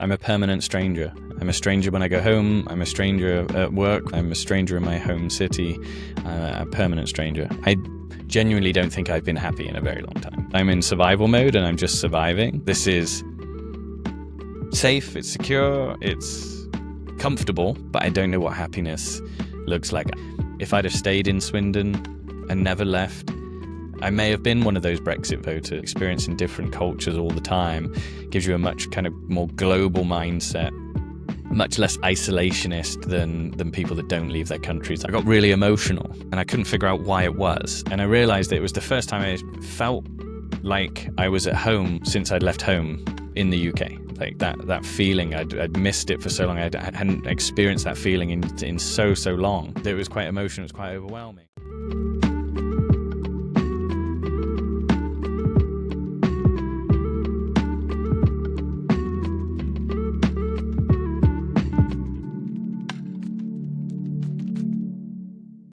I'm a permanent stranger. I'm a stranger when I go home. I'm a stranger at work. I'm a stranger in my home city. A permanent stranger. I genuinely don't think I've been happy in a very long time. I'm in survival mode and I'm just surviving. This is safe, it's secure, it's comfortable, but I don't know what happiness looks like. If I'd have stayed in Swindon and never left, I may have been one of those Brexit voters. Experiencing different cultures all the time gives you a much kind of more global mindset, much less isolationist than people that don't leave their countries. I got really emotional and I couldn't figure out why it was. And I realized that it was the first time I felt like I was at home since I'd left home in the UK. Like that feeling, I'd missed it for so long. I hadn't experienced that feeling in so long. It was quite emotional, it was quite overwhelming.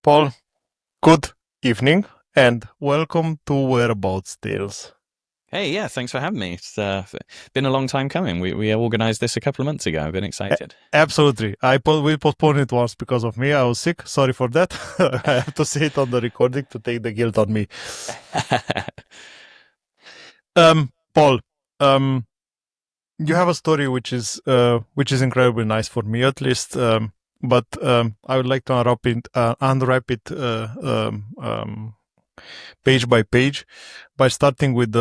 Paul, good evening and welcome to Whereabouts Tales. Hey, yeah, thanks for having me. It's been a long time coming. We organized this a couple of months ago. I've been excited. Absolutely. We postponed it once because of me. I was sick. Sorry for that. I have to say it on the recording to take the guilt on me. Paul, you have a story which is incredibly nice for me, at least. But I would like to unwrap it page by page by starting with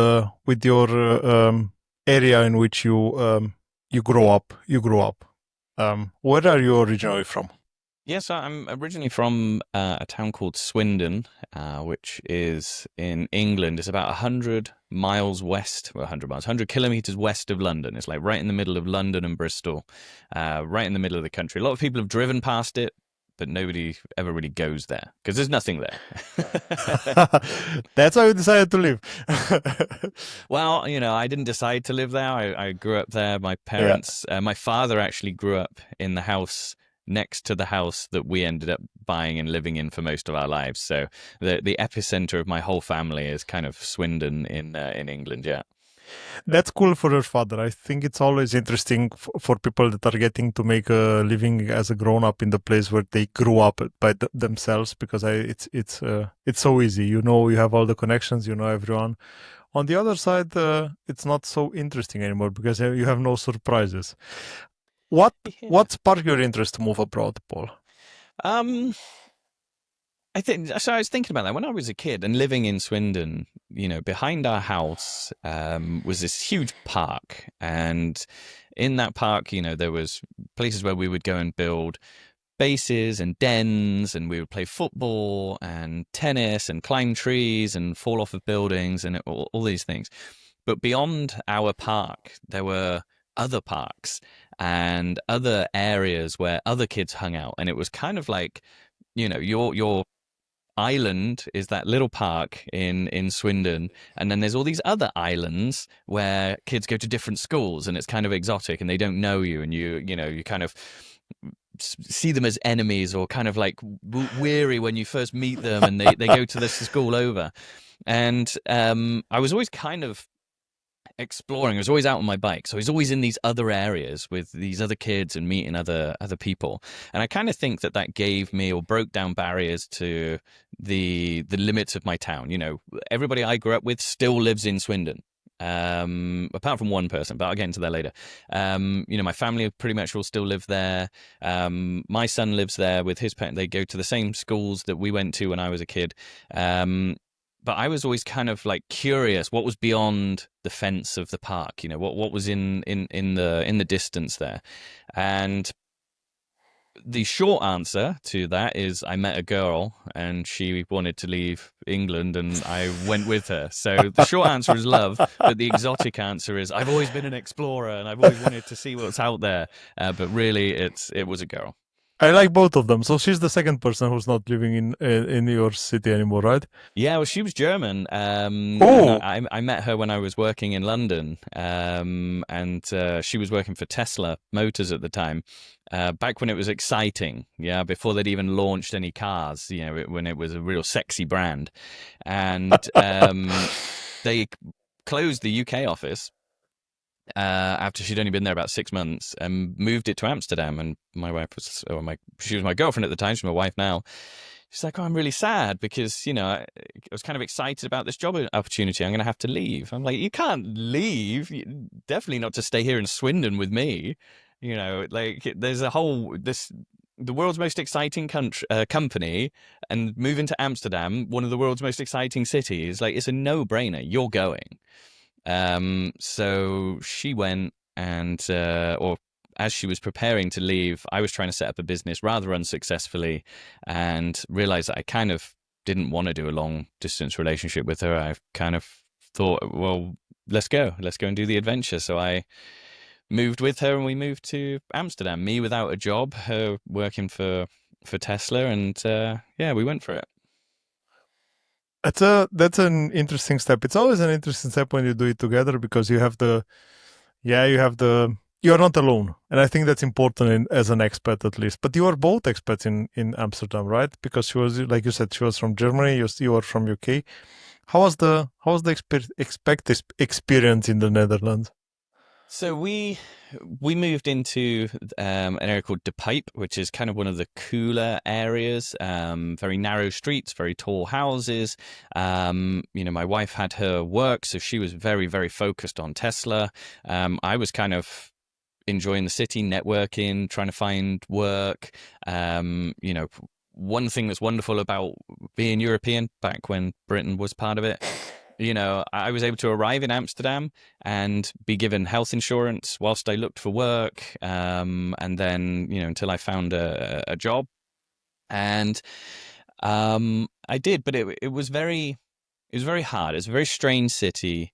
your area in which you grow up. Where are you originally from? Yes, I'm originally from a town called Swindon, which is in England. It's about 100 miles west, 100 kilometers west of London. It's like right in the middle of London and Bristol, right in the middle of the country. A lot of people have driven past it, but nobody ever really goes there because there's nothing there. That's why you decided to live. Well, I didn't decide to live there. I grew up there. My parents, my father actually grew up in the house next to the house that we ended up buying and living in for most of our lives. So the epicenter of my whole family is kind of Swindon in England. Yeah. That's cool for your father. I think it's always interesting for people that are getting to make a living as a grown up in the place where they grew up by themselves, because it's so easy. You have all the connections, everyone. On the other side, it's not so interesting anymore because you have no surprises. What sparked your interest to move abroad, Paul? I think so. I was thinking about that when I was a kid and living in Swindon. Behind our house was this huge park, and in that park, there was places where we would go and build bases and dens, and we would play football and tennis and climb trees and fall off of buildings and all these things. But beyond our park, there were other parks and other areas where other kids hung out, and it was kind of like, your island is that little park in Swindon, and then there's all these other islands where kids go to different schools, and it's kind of exotic, and they don't know you, and you kind of see them as enemies, or kind of like weary when you first meet them, and they go to the school over. And I was always kind of exploring. I was always out on my bike, so I was always in these other areas with these other kids and meeting other people. And I kind of think that gave me, or broke down barriers to the limits of my town. Everybody I grew up with still lives in Swindon, apart from one person, but I'll get into that later. My family pretty much all still live there. My son lives there with his parents. They go to the same schools that we went to when I was a kid. But I was always kind of like curious what was beyond the fence of the park, what was in the distance there. And the short answer to that is I met a girl and she wanted to leave England and I went with her. So the short answer is love, but the exotic answer is I've always been an explorer and I've always wanted to see what's out there. But really it was a girl. I like both of them. So she's the second person who's not living in your city anymore, right? Yeah, well, she was German. Oh. I met her when I was working in London, and she was working for Tesla Motors at the time, back when it was exciting. Yeah, before they'd even launched any cars. When it was a real sexy brand, and they closed the UK office. after she'd only been there about 6 months, and moved it to Amsterdam. And my wife was, she was my girlfriend at the time. She's my wife now. She's like, oh, I'm really sad because, I was kind of excited about this job opportunity. I'm going to have to leave. I'm like, you can't leave. Definitely not to stay here in Swindon with me. Like there's the world's most exciting company, and moving to Amsterdam, one of the world's most exciting cities. Like, it's a no-brainer. You're going. So she went, and or as she was preparing to leave, I was trying to set up a business rather unsuccessfully, and realized that I kind of didn't want to do a long distance relationship with her. I kind of thought, well, let's go and do the adventure. So I moved with her, and we moved to Amsterdam. Me without a job, her working for Tesla, and yeah, we went for it. That's an interesting step. It's always an interesting step when you do it together because you're not alone, and I think that's important as an expat at least. But you are both expats in Amsterdam, right? Because she was, like you said, she was from Germany. You are from UK. How was the experience in the Netherlands? So we moved into an area called De Pipe, which is kind of one of the cooler areas. Very narrow streets, very tall houses. My wife had her work, so she was very, very focused on Tesla. I was kind of enjoying the city, networking, trying to find work. One thing that's wonderful about being European back when Britain was part of it, I was able to arrive in Amsterdam and be given health insurance whilst I looked for work, and then until I found a job, and I did, but it was very hard. It's a very strange city.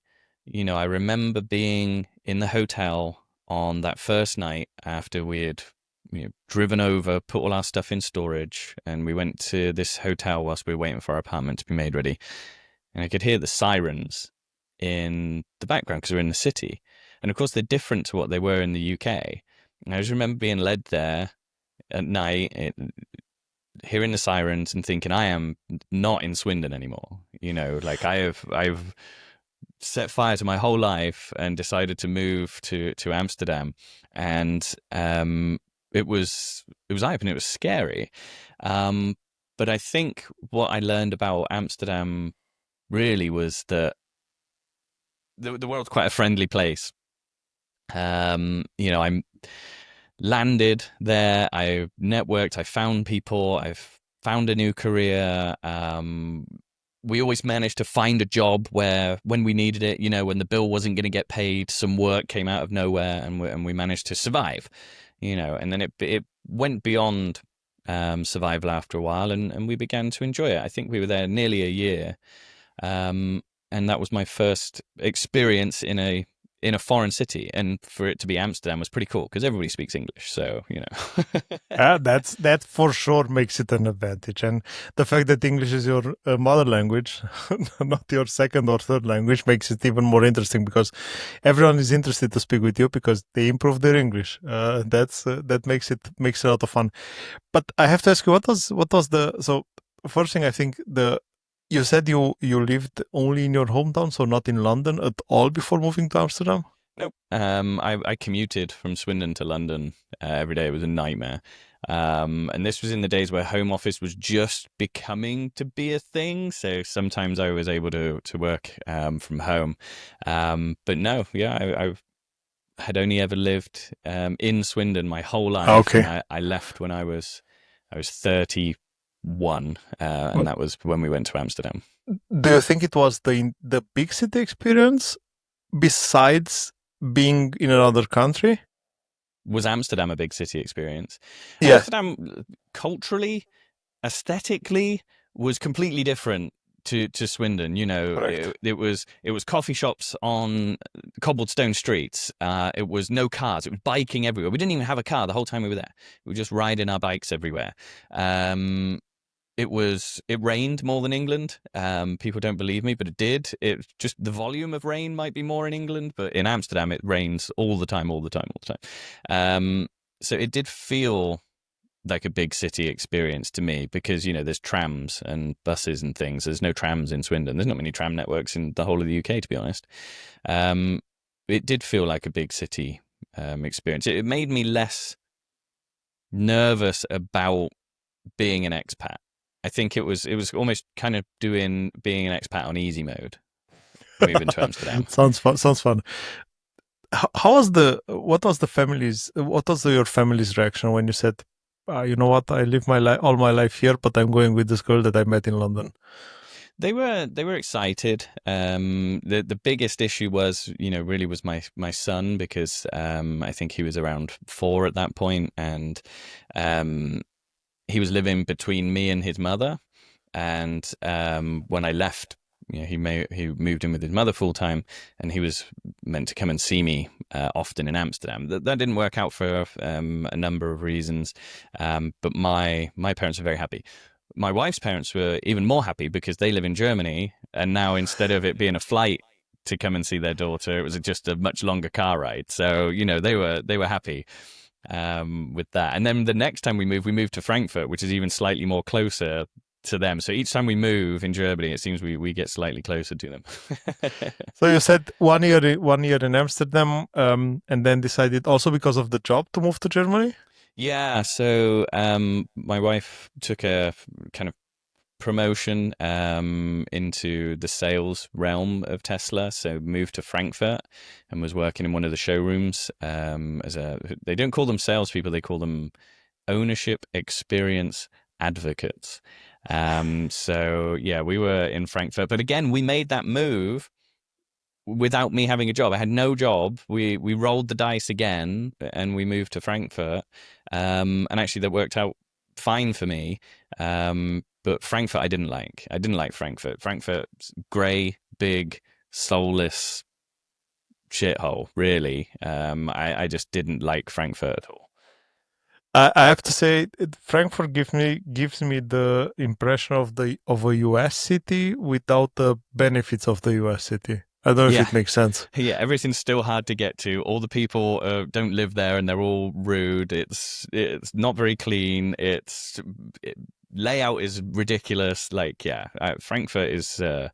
I remember being in the hotel on that first night after we had driven over, put all our stuff in storage, and we went to this hotel whilst we were waiting for our apartment to be made ready. And I could hear the sirens in the background because we're in the city. And of course, they're different to what they were in the UK. And I just remember being led there at night, hearing the sirens and thinking, I am not in Swindon anymore. Like I've set fire to my whole life and decided to move to Amsterdam. And it was eye-opening. It was scary. But I think what I learned about Amsterdam really was that the world's quite a friendly place. I'm landed there. I networked. I found people. I've found a new career. We always managed to find a job when we needed it. When the bill wasn't going to get paid, some work came out of nowhere, and we managed to survive. And then it went beyond survival after a while, and we began to enjoy it. I think we were there nearly a year. And that was my first experience in a foreign city, and for it to be Amsterdam was pretty cool because everybody speaks English. So That for sure makes it an advantage, and the fact that English is your mother language, not your second or third language, makes it even more interesting because everyone is interested to speak with you because they improve their English. That makes it a lot of fun. But I have to ask you, what was the so first thing I think the you said you lived only in your hometown, so not in London at all before moving to Amsterdam? nope. I commuted from Swindon to London every day. It was a nightmare. And this was in the days where home office was just becoming to be a thing. So sometimes I was able to work from home. But no, yeah, I had only ever lived in Swindon my whole life, and Okay. I left when I was 31, and that was when we went to Amsterdam. Do you think it was the big city experience besides being in another country? Was Amsterdam a big city experience? Yeah, Amsterdam, culturally, aesthetically, was completely different to Swindon. correct. It was coffee shops on cobbled stone streets. It was no cars. It was biking everywhere. We didn't even have a car the whole time we were there. We were just riding our bikes everywhere. It rained more than England. People don't believe me, but it did. It just, the volume of rain might be more in England, but in Amsterdam it rains all the time, all the time, all the time. So it did feel like a big city experience to me because there's trams and buses and things. There's no trams in Swindon. There's not many tram networks in the whole of the UK, to be honest. it did feel like a big city experience. It made me less nervous about being an expat. I think it was almost kind of doing being an expat on easy mode, moving to Amsterdam. Sounds fun. Sounds fun. How was the what was your family's reaction when you said, you know what, I live my life all my life here, but I'm going with this girl that I met in London? They were excited. The biggest issue was, really was my son, because I think he was around 4 at that point, and um, he was living between me and his mother. And when I left, he moved in with his mother full time, and he was meant to come and see me often in Amsterdam. That didn't work out for a number of reasons, but my parents were very happy. My wife's parents were even more happy because they live in Germany, and now instead of it being a flight to come and see their daughter, it was just a much longer car ride. So they were happy with that. And then the next time we moved to Frankfurt, which is even slightly more closer to them. So each time we move in Germany, it seems we get slightly closer to them. So you said 1 year in Amsterdam, and then decided also because of the job to move to Germany. Yeah, so my wife took a kind of promotion into the sales realm of Tesla, so moved to Frankfurt and was working in one of the showrooms as a. They don't call them salespeople; they call them ownership experience advocates. So yeah, we were in Frankfurt, but again, we made that move without me having a job. I had no job. We rolled the dice again, and we moved to Frankfurt. And actually, that worked out fine for me. But Frankfurt, I didn't like. I didn't like Frankfurt. Frankfurt's grey, big, soulless shithole. Really, I just didn't like Frankfurt at all. I have to say, Frankfurt gives me the impression of a US city without the benefits of the US city. I don't know if Yeah, it makes sense. yeah, everything's still hard to get to. All the people don't live there, and they're all rude. It's not very clean. Layout is ridiculous. Like, yeah, Frankfurt is. I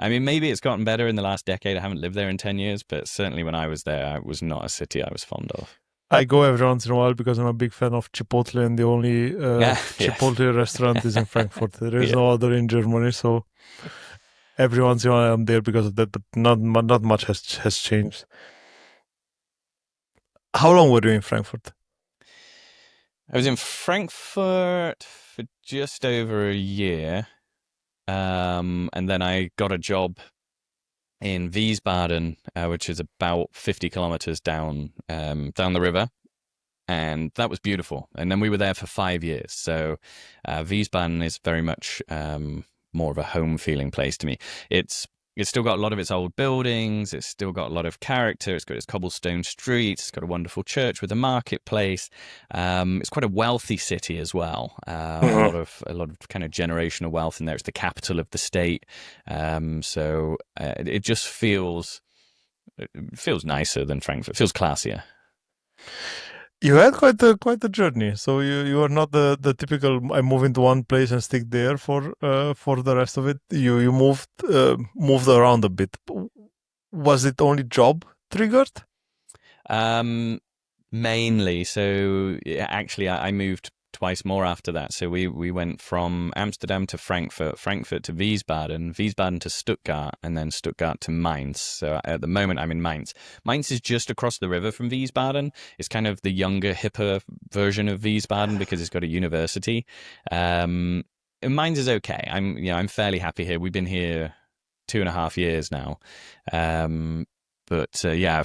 mean, maybe it's gotten better in the last decade. I haven't lived there in 10 years, but certainly when I was there, it was not a city I was fond of. I go every once in a while because I'm a big fan of Chipotle, and the only Yeah, yes, Chipotle restaurant is in Frankfurt. There is yeah. no other in Germany, so every once in a while I'm there because of that. But not much has changed. How long were you in Frankfurt? I was in Frankfurt for just over a year, and then I got a job in Wiesbaden, which is about 50 kilometers down the river, and that was beautiful. And then we were there for 5 years. So Wiesbaden is very much more of a home feeling place to me. It's still got a lot of its old buildings. It's still got a lot of character. It's got its cobblestone streets. It's got a wonderful church with a marketplace. It's quite a wealthy city as well. A lot of kind of generational wealth in there. It's the capital of the state, so it just feels nicer than Frankfurt. It feels classier. You had quite a journey. So you are not the typical I move into one place and stick there for the rest of it. You moved around a bit. Was it only job triggered? Um, Mainly. So yeah, actually, I moved twice more after that. So we went from Amsterdam to Frankfurt, Frankfurt to Wiesbaden, Wiesbaden to Stuttgart, and then Stuttgart to Mainz. So at the moment, I'm in Mainz. Mainz is just across the river from Wiesbaden. It's kind of the younger, hipper version of Wiesbaden because it's got a university. And Mainz is okay. I'm fairly happy here. We've been here 2.5 years now. But yeah,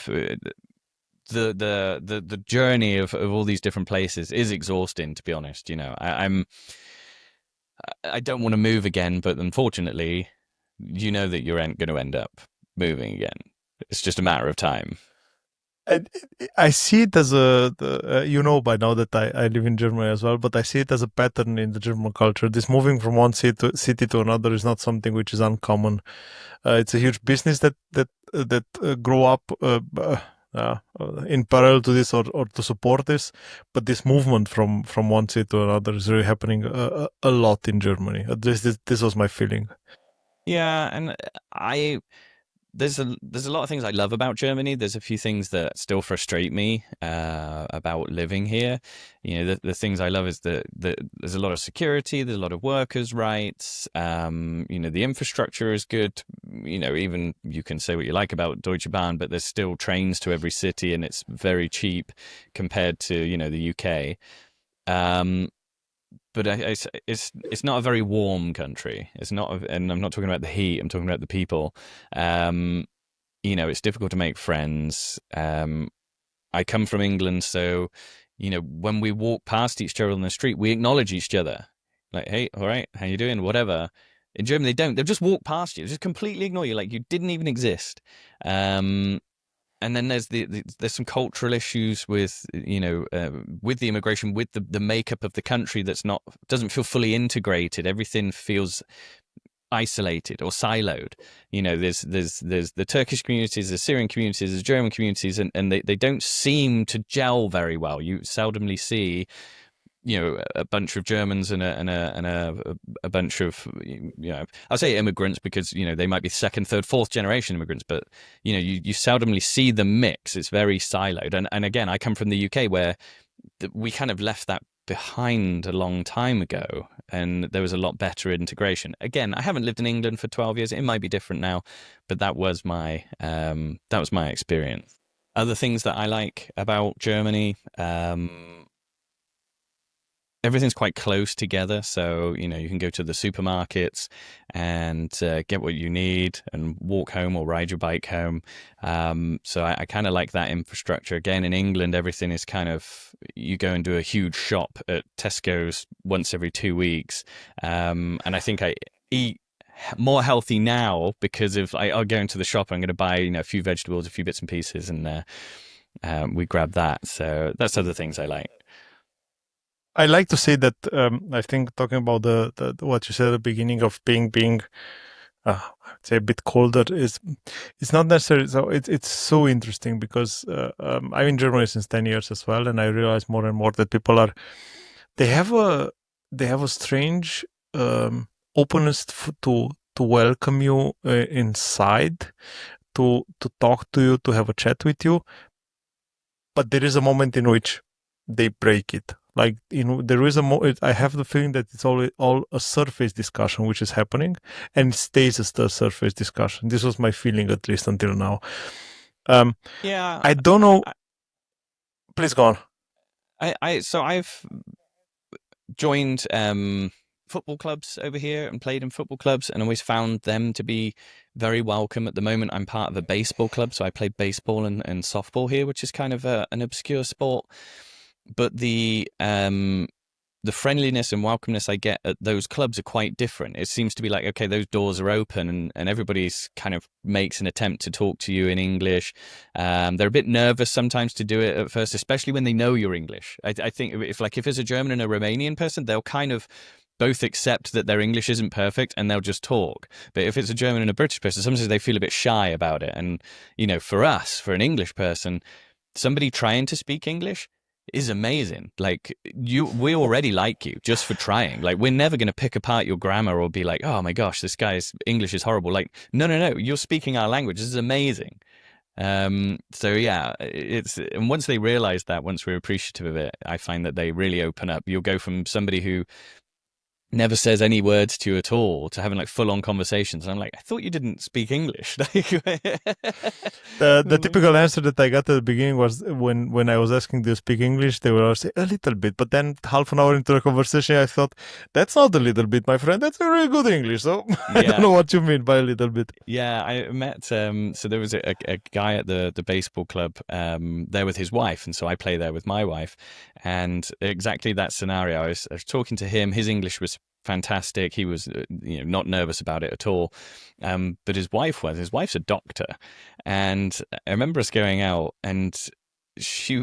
the journey of all these different places is exhausting, to be honest. I don't want to move again, but unfortunately, that you're going to end up moving again. It's just a matter of time. I, I see it as by now that I live in Germany as well, but I see it as a pattern in the German culture. This moving from one city to another is not something which is uncommon. It's a huge business that grow up in parallel to this or to support this. But this movement from one city to another is really happening a lot in Germany. At least this was my feeling. Yeah, and I there's a lot of things I love about Germany. There's a few things that still frustrate me about living here. You know, the things I love is that there's a lot of security, there's a lot of workers' rights. You know, the infrastructure is good. You know, even you can say what you like about Deutsche Bahn, but there's still trains to every city, and it's very cheap compared to the UK. Um, but it's not a very warm country. It's not, and I'm not talking about the heat. I'm talking about the people. Um, it's difficult to make friends. I come from England, so when we walk past each other on the street, we acknowledge each other, like, "Hey, all right, how you doing?" Whatever. In Germany, they don't. They'll just walk past you, just completely ignore you, like you didn't even exist. Um, and then there's some cultural issues with with the immigration, with the makeup of the country that's not doesn't feel fully integrated. Everything feels isolated or siloed. There's the Turkish communities, the Syrian communities, the German communities, and they don't seem to gel very well. You seldomly see a bunch of Germans and a bunch of I'll say immigrants because they might be second, third, fourth generation immigrants, but you seldomly see the mix. It's very siloed, and again, I come from the UK where we kind of left that behind a long time ago, and there was a lot better integration. Again, I haven't lived in England for 12 years. It might be different now, but that was my experience. Other things that I like about Germany, everything's quite close together. So, you can go to the supermarkets and get what you need and walk home or ride your bike home. So I kind of like that infrastructure. Again, in England, everything is kind of, you go and do a huge shop at Tesco's once every 2 weeks. And I think I eat more healthy now because of I'll go into the shop. I'm going to buy a few vegetables, a few bits and pieces, and we grab that. So that's other things I like. I like to say that I think talking about the what you said at the beginning of being I'd say a bit colder is it's not necessarily so it's so interesting because I'm in Germany since 10 years as well, and I realize more and more that people are they have a they have a strange openness to welcome you inside, to talk to you, to have a chat with you, but there is a moment in which they break it. Like, there is I have the feeling that it's all a surface discussion which is happening, and it stays as the surface discussion. This was my feeling, at least until now. Um, Yeah, I don't know. I, Please go on. so I've joined football clubs over here and played in football clubs and always found them to be very welcome. At the moment, I'm part of a baseball club, so I play baseball and softball here, which is kind of an obscure sport. But the friendliness and welcomeness I get at those clubs are quite different. It seems to be like, okay, those doors are open and everybody's kind of makes an attempt to talk to you in English. They're a bit nervous sometimes to do it at first, especially when they know you're English. I think if it's a German and a Romanian person, they'll kind of both accept that their English isn't perfect and they'll just talk. But if it's a German and a British person, sometimes they feel a bit shy about it. And, for us, for an English person, somebody trying to speak English is amazing. Like we already like you just for trying. Like we're never going to pick apart your grammar or be like, oh my gosh, this guy's English is horrible. Like, no, no, no, you're speaking our language. This is amazing. So yeah, and once they realize that, once we're appreciative of it, I find that they really open up. You'll go from somebody who never says any words to you at all to having like full on conversations. And I'm like, I thought you didn't speak English. The typical answer that I got at the beginning was when I was asking, do you speak English? They would always say a little bit, but then half an hour into the conversation, I thought, that's not a little bit, my friend. That's a really good English. So I don't Yeah. know what you mean by a little bit. Yeah, I met so there was a guy at the baseball club there with his wife, and so I play there with my wife, and exactly that scenario. I was talking to him. His English was fantastic. He was not nervous about it at all, but his wife was. His wife's a doctor, and I remember us going out and.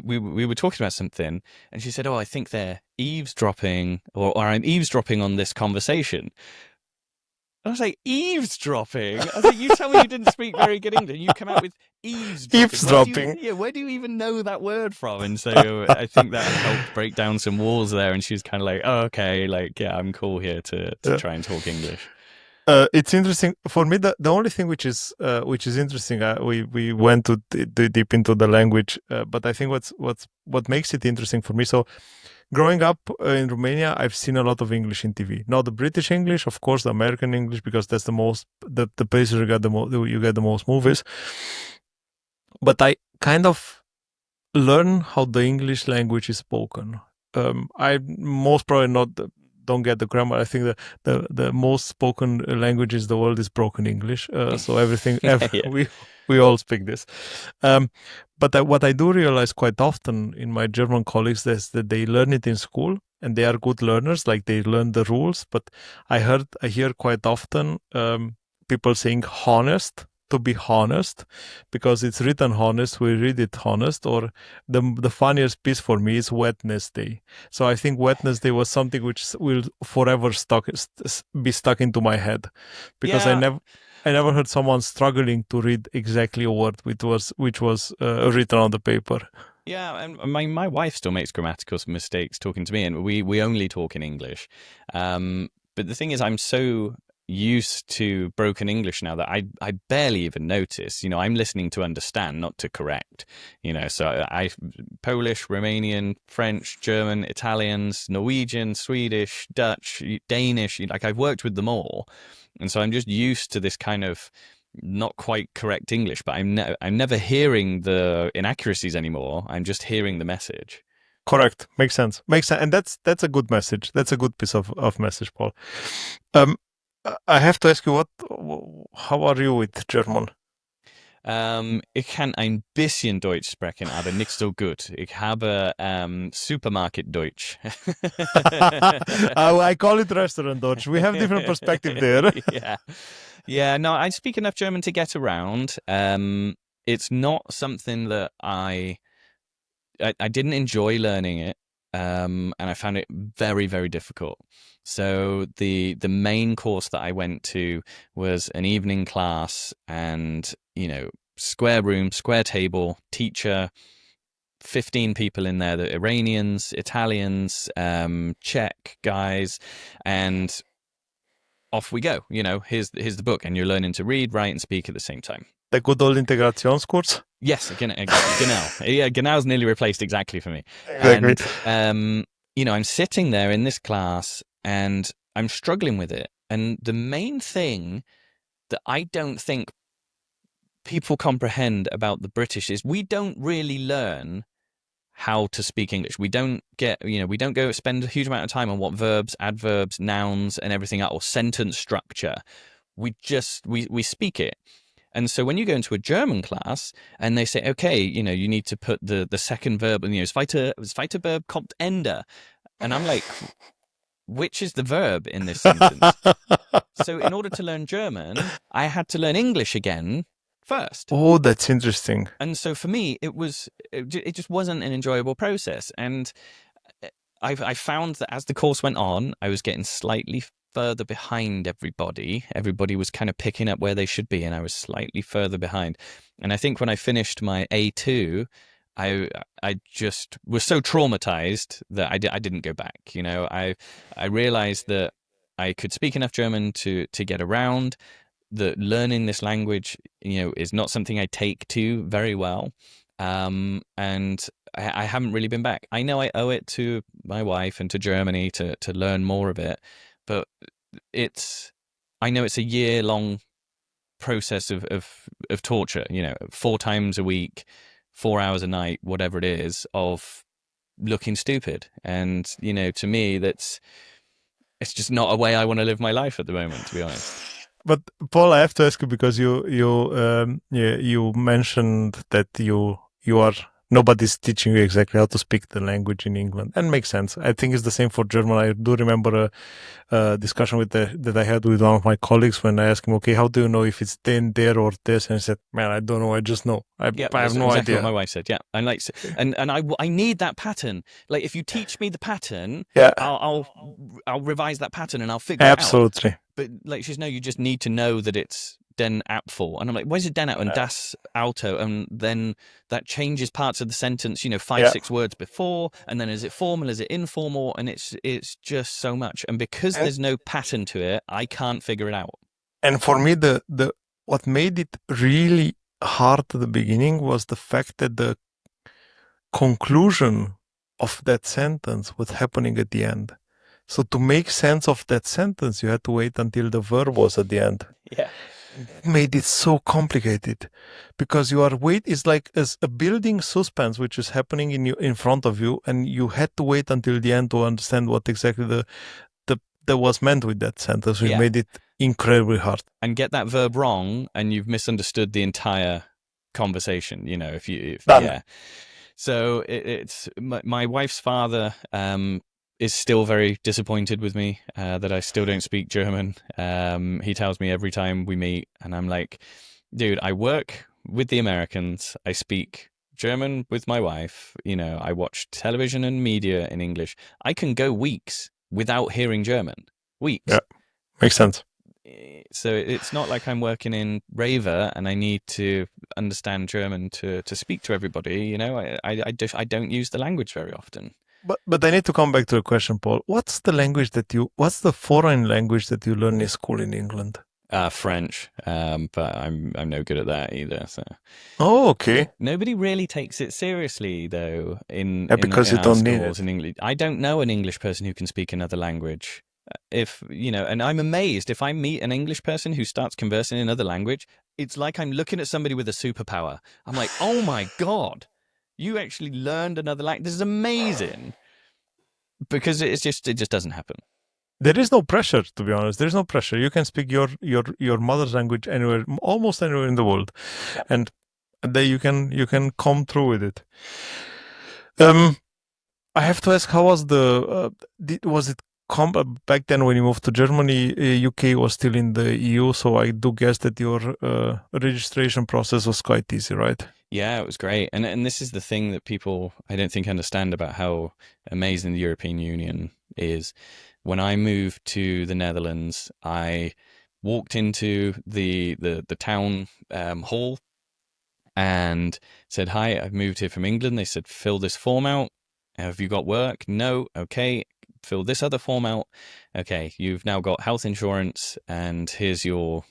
We were talking about something, and she said, "Oh, I think they're eavesdropping, or I'm eavesdropping on this conversation." I was like, eavesdropping? I was like, you tell me you didn't speak very good English. You come out with eavesdropping. Eavesdropping. Where do you even know that word from? And so I think that helped break down some walls there. And she was kind of like, oh, okay, like, yeah, I'm cool here to Yeah. try and talk English. It's interesting for me. The only thing which is interesting, we went to deep into the language, but I think what makes it interesting for me. So growing up in Romania, I've seen a lot of English in TV. Not the British English, of course, the American English, because that's the places you get the most movies. But I kind of learn how the English language is spoken. I most probably not don't get the grammar. I think the most spoken language in the world is broken English. So Yeah. we all speak this. Um, but what I do realize quite often in my German colleagues is that they learn it in school and they are good learners, like they learn the rules. But I hear quite often people saying honest, to be honest, because it's written honest, we read it honest. Or the funniest piece for me is Wednesday. So I think Wednesday was something which will forever be stuck into my head, because Yeah. I never heard someone struggling to read exactly a word which was written on the paper. Yeah, and my wife still makes grammatical mistakes talking to me, and we only talk in English. But the thing is, I'm so used to broken English now that I barely even notice. I'm listening to understand, not to correct. So I Polish, Romanian, French, German, Italians, Norwegian, Swedish, Dutch, Danish. Like I've worked with them all, and so I'm just used to this kind of not quite correct English, but I'm never hearing the inaccuracies anymore. I'm just hearing the message. Correct. Makes sense. Makes sense. And that's a good message. That's a good piece of message, Paul. Um, I have to ask you, how are you with German? Ich kann ein bisschen Deutsch sprechen, aber nicht so gut. Ich habe Supermarket Deutsch. I call it restaurant Dutch. We have different perspective there. Yeah. Yeah, no, I speak enough German to get around. It's not something that I didn't enjoy learning it, and I found it very, very difficult. So the main course that I went to was an evening class, and square room, square table, teacher, 15 people in there, the Iranians, Italians, Czech guys, and off we go. Here's the book, and you're learning to read, write, and speak at the same time. The good old Integrationskurs. Yes, genau. Yeah, genau's nearly replaced exactly for me. Exactly. And I'm sitting there in this class and I'm struggling with it. And the main thing that I don't think people comprehend about the British is we don't really learn how to speak English. We don't go spend a huge amount of time on what verbs, adverbs, nouns, and everything else, or sentence structure. We speak it. And so when you go into a German class and they say, okay, you need to put the second verb, and zweite Verb kommt Ende. And I'm like, which is the verb in this sentence? So in order to learn German, I had to learn English again first. Oh, that's interesting. And so for me, it just wasn't an enjoyable process. And I found that as the course went on, I was getting slightly further behind everybody. Everybody was kind of picking up where they should be, and I was slightly further behind. And I think when I finished my A2, I just was so traumatized that I didn't go back. I realized that I could speak enough German to get around. That learning this language, is not something I take to very well. And I haven't really been back. I know I owe it to my wife and to Germany to learn more of it, but I know it's a year-long process of torture. 4 times a week, 4 hours a night, whatever it is, of looking stupid. And to me, it's just not a way I want to live my life at the moment, to be honest. But Paul, I have to ask you, because you mentioned that you are nobody's teaching you exactly how to speak the language in England, and makes sense. I think it's the same for German. I do remember a discussion that I had with one of my colleagues when I asked him, okay, how do you know if it's then, there, or this? And he said, man, I don't know. I just know. I Yeah, have that's no exactly idea. what my wife said. Yeah, and and I need that pattern. Like, if you teach me the pattern, Yeah, I'll revise that pattern and I'll figure it out. absolutely. But like she's, no, you just need to know that it's den Apfel. And I'm like, where's it den out and das Auto? And then that changes parts of the sentence, 5, 6 words before. And then is it formal? Is it informal? And it's just so much. And because there's no pattern to it, I can't figure it out. And for me, the what made it really hard at the beginning was the fact that the conclusion of that sentence was happening at the end. So to make sense of that sentence, you had to wait until the verb was at the end. Yeah. Made it so complicated because you are wait is like as a building suspense which is happening in front of you, and you had to wait until the end to understand what exactly the that was meant with that sentence, which Yeah. made it incredibly hard. And get that verb wrong, and you've misunderstood the entire conversation. You know, if Done. yeah. So it's my wife's father is still very disappointed with me that I still don't speak German. He tells me every time we meet, and I'm like, dude, I work with the Americans. I speak German with my wife. You know, I watch television and media in English. I can go weeks without hearing German. Yeah, Weeks. makes sense. So it's not like I'm working in Raver and I need to understand German to speak to everybody. You know, I don't use the language very often. But I need to come back to the question, Paul. What's the foreign language that you learn in school in England? French, but I'm no good at that either. So Oh, okay. nobody really takes it seriously though in Yeah, in because in you our don't need schools it. in English. I don't know an English person who can speak another language. If you know, and I'm amazed if I meet an English person who starts conversing in another language, it's like I'm looking at somebody with a superpower. I'm like, oh my god, you actually learned another language. This is amazing because it just doesn't happen. There is no pressure, to be honest. There's no pressure. You can speak your mother's language anywhere, almost anywhere in the world, Yeah. and then you can come through with it. Um, I have to ask, how was was it back then when you moved to Germany? UK was still in the EU, so I do guess that your registration process was quite easy, right? Yeah, it was great. And this is the thing that people I don't think understand about how amazing the European Union is. When I moved to the Netherlands, I walked into the town hall and said, "Hi, I've moved here from England." They said, "Fill this form out. Have you got work?" No. Okay. Fill this other form out. Okay, you've now got health insurance, and here's your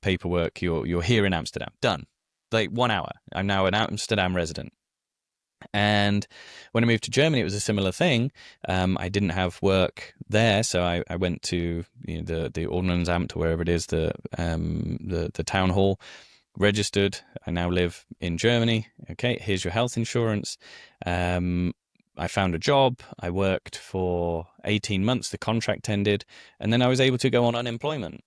paperwork. You're here in Amsterdam. Done. Like 1 hour. I'm now an Amsterdam resident. And when I moved to Germany, it was a similar thing. I didn't have work there, so I went to the Ordnungsamt or wherever it is, the town hall, registered. I now live in Germany. Okay, here's your health insurance. Um, I found a job. I worked for 18 months. The contract ended, and then I was able to go on unemployment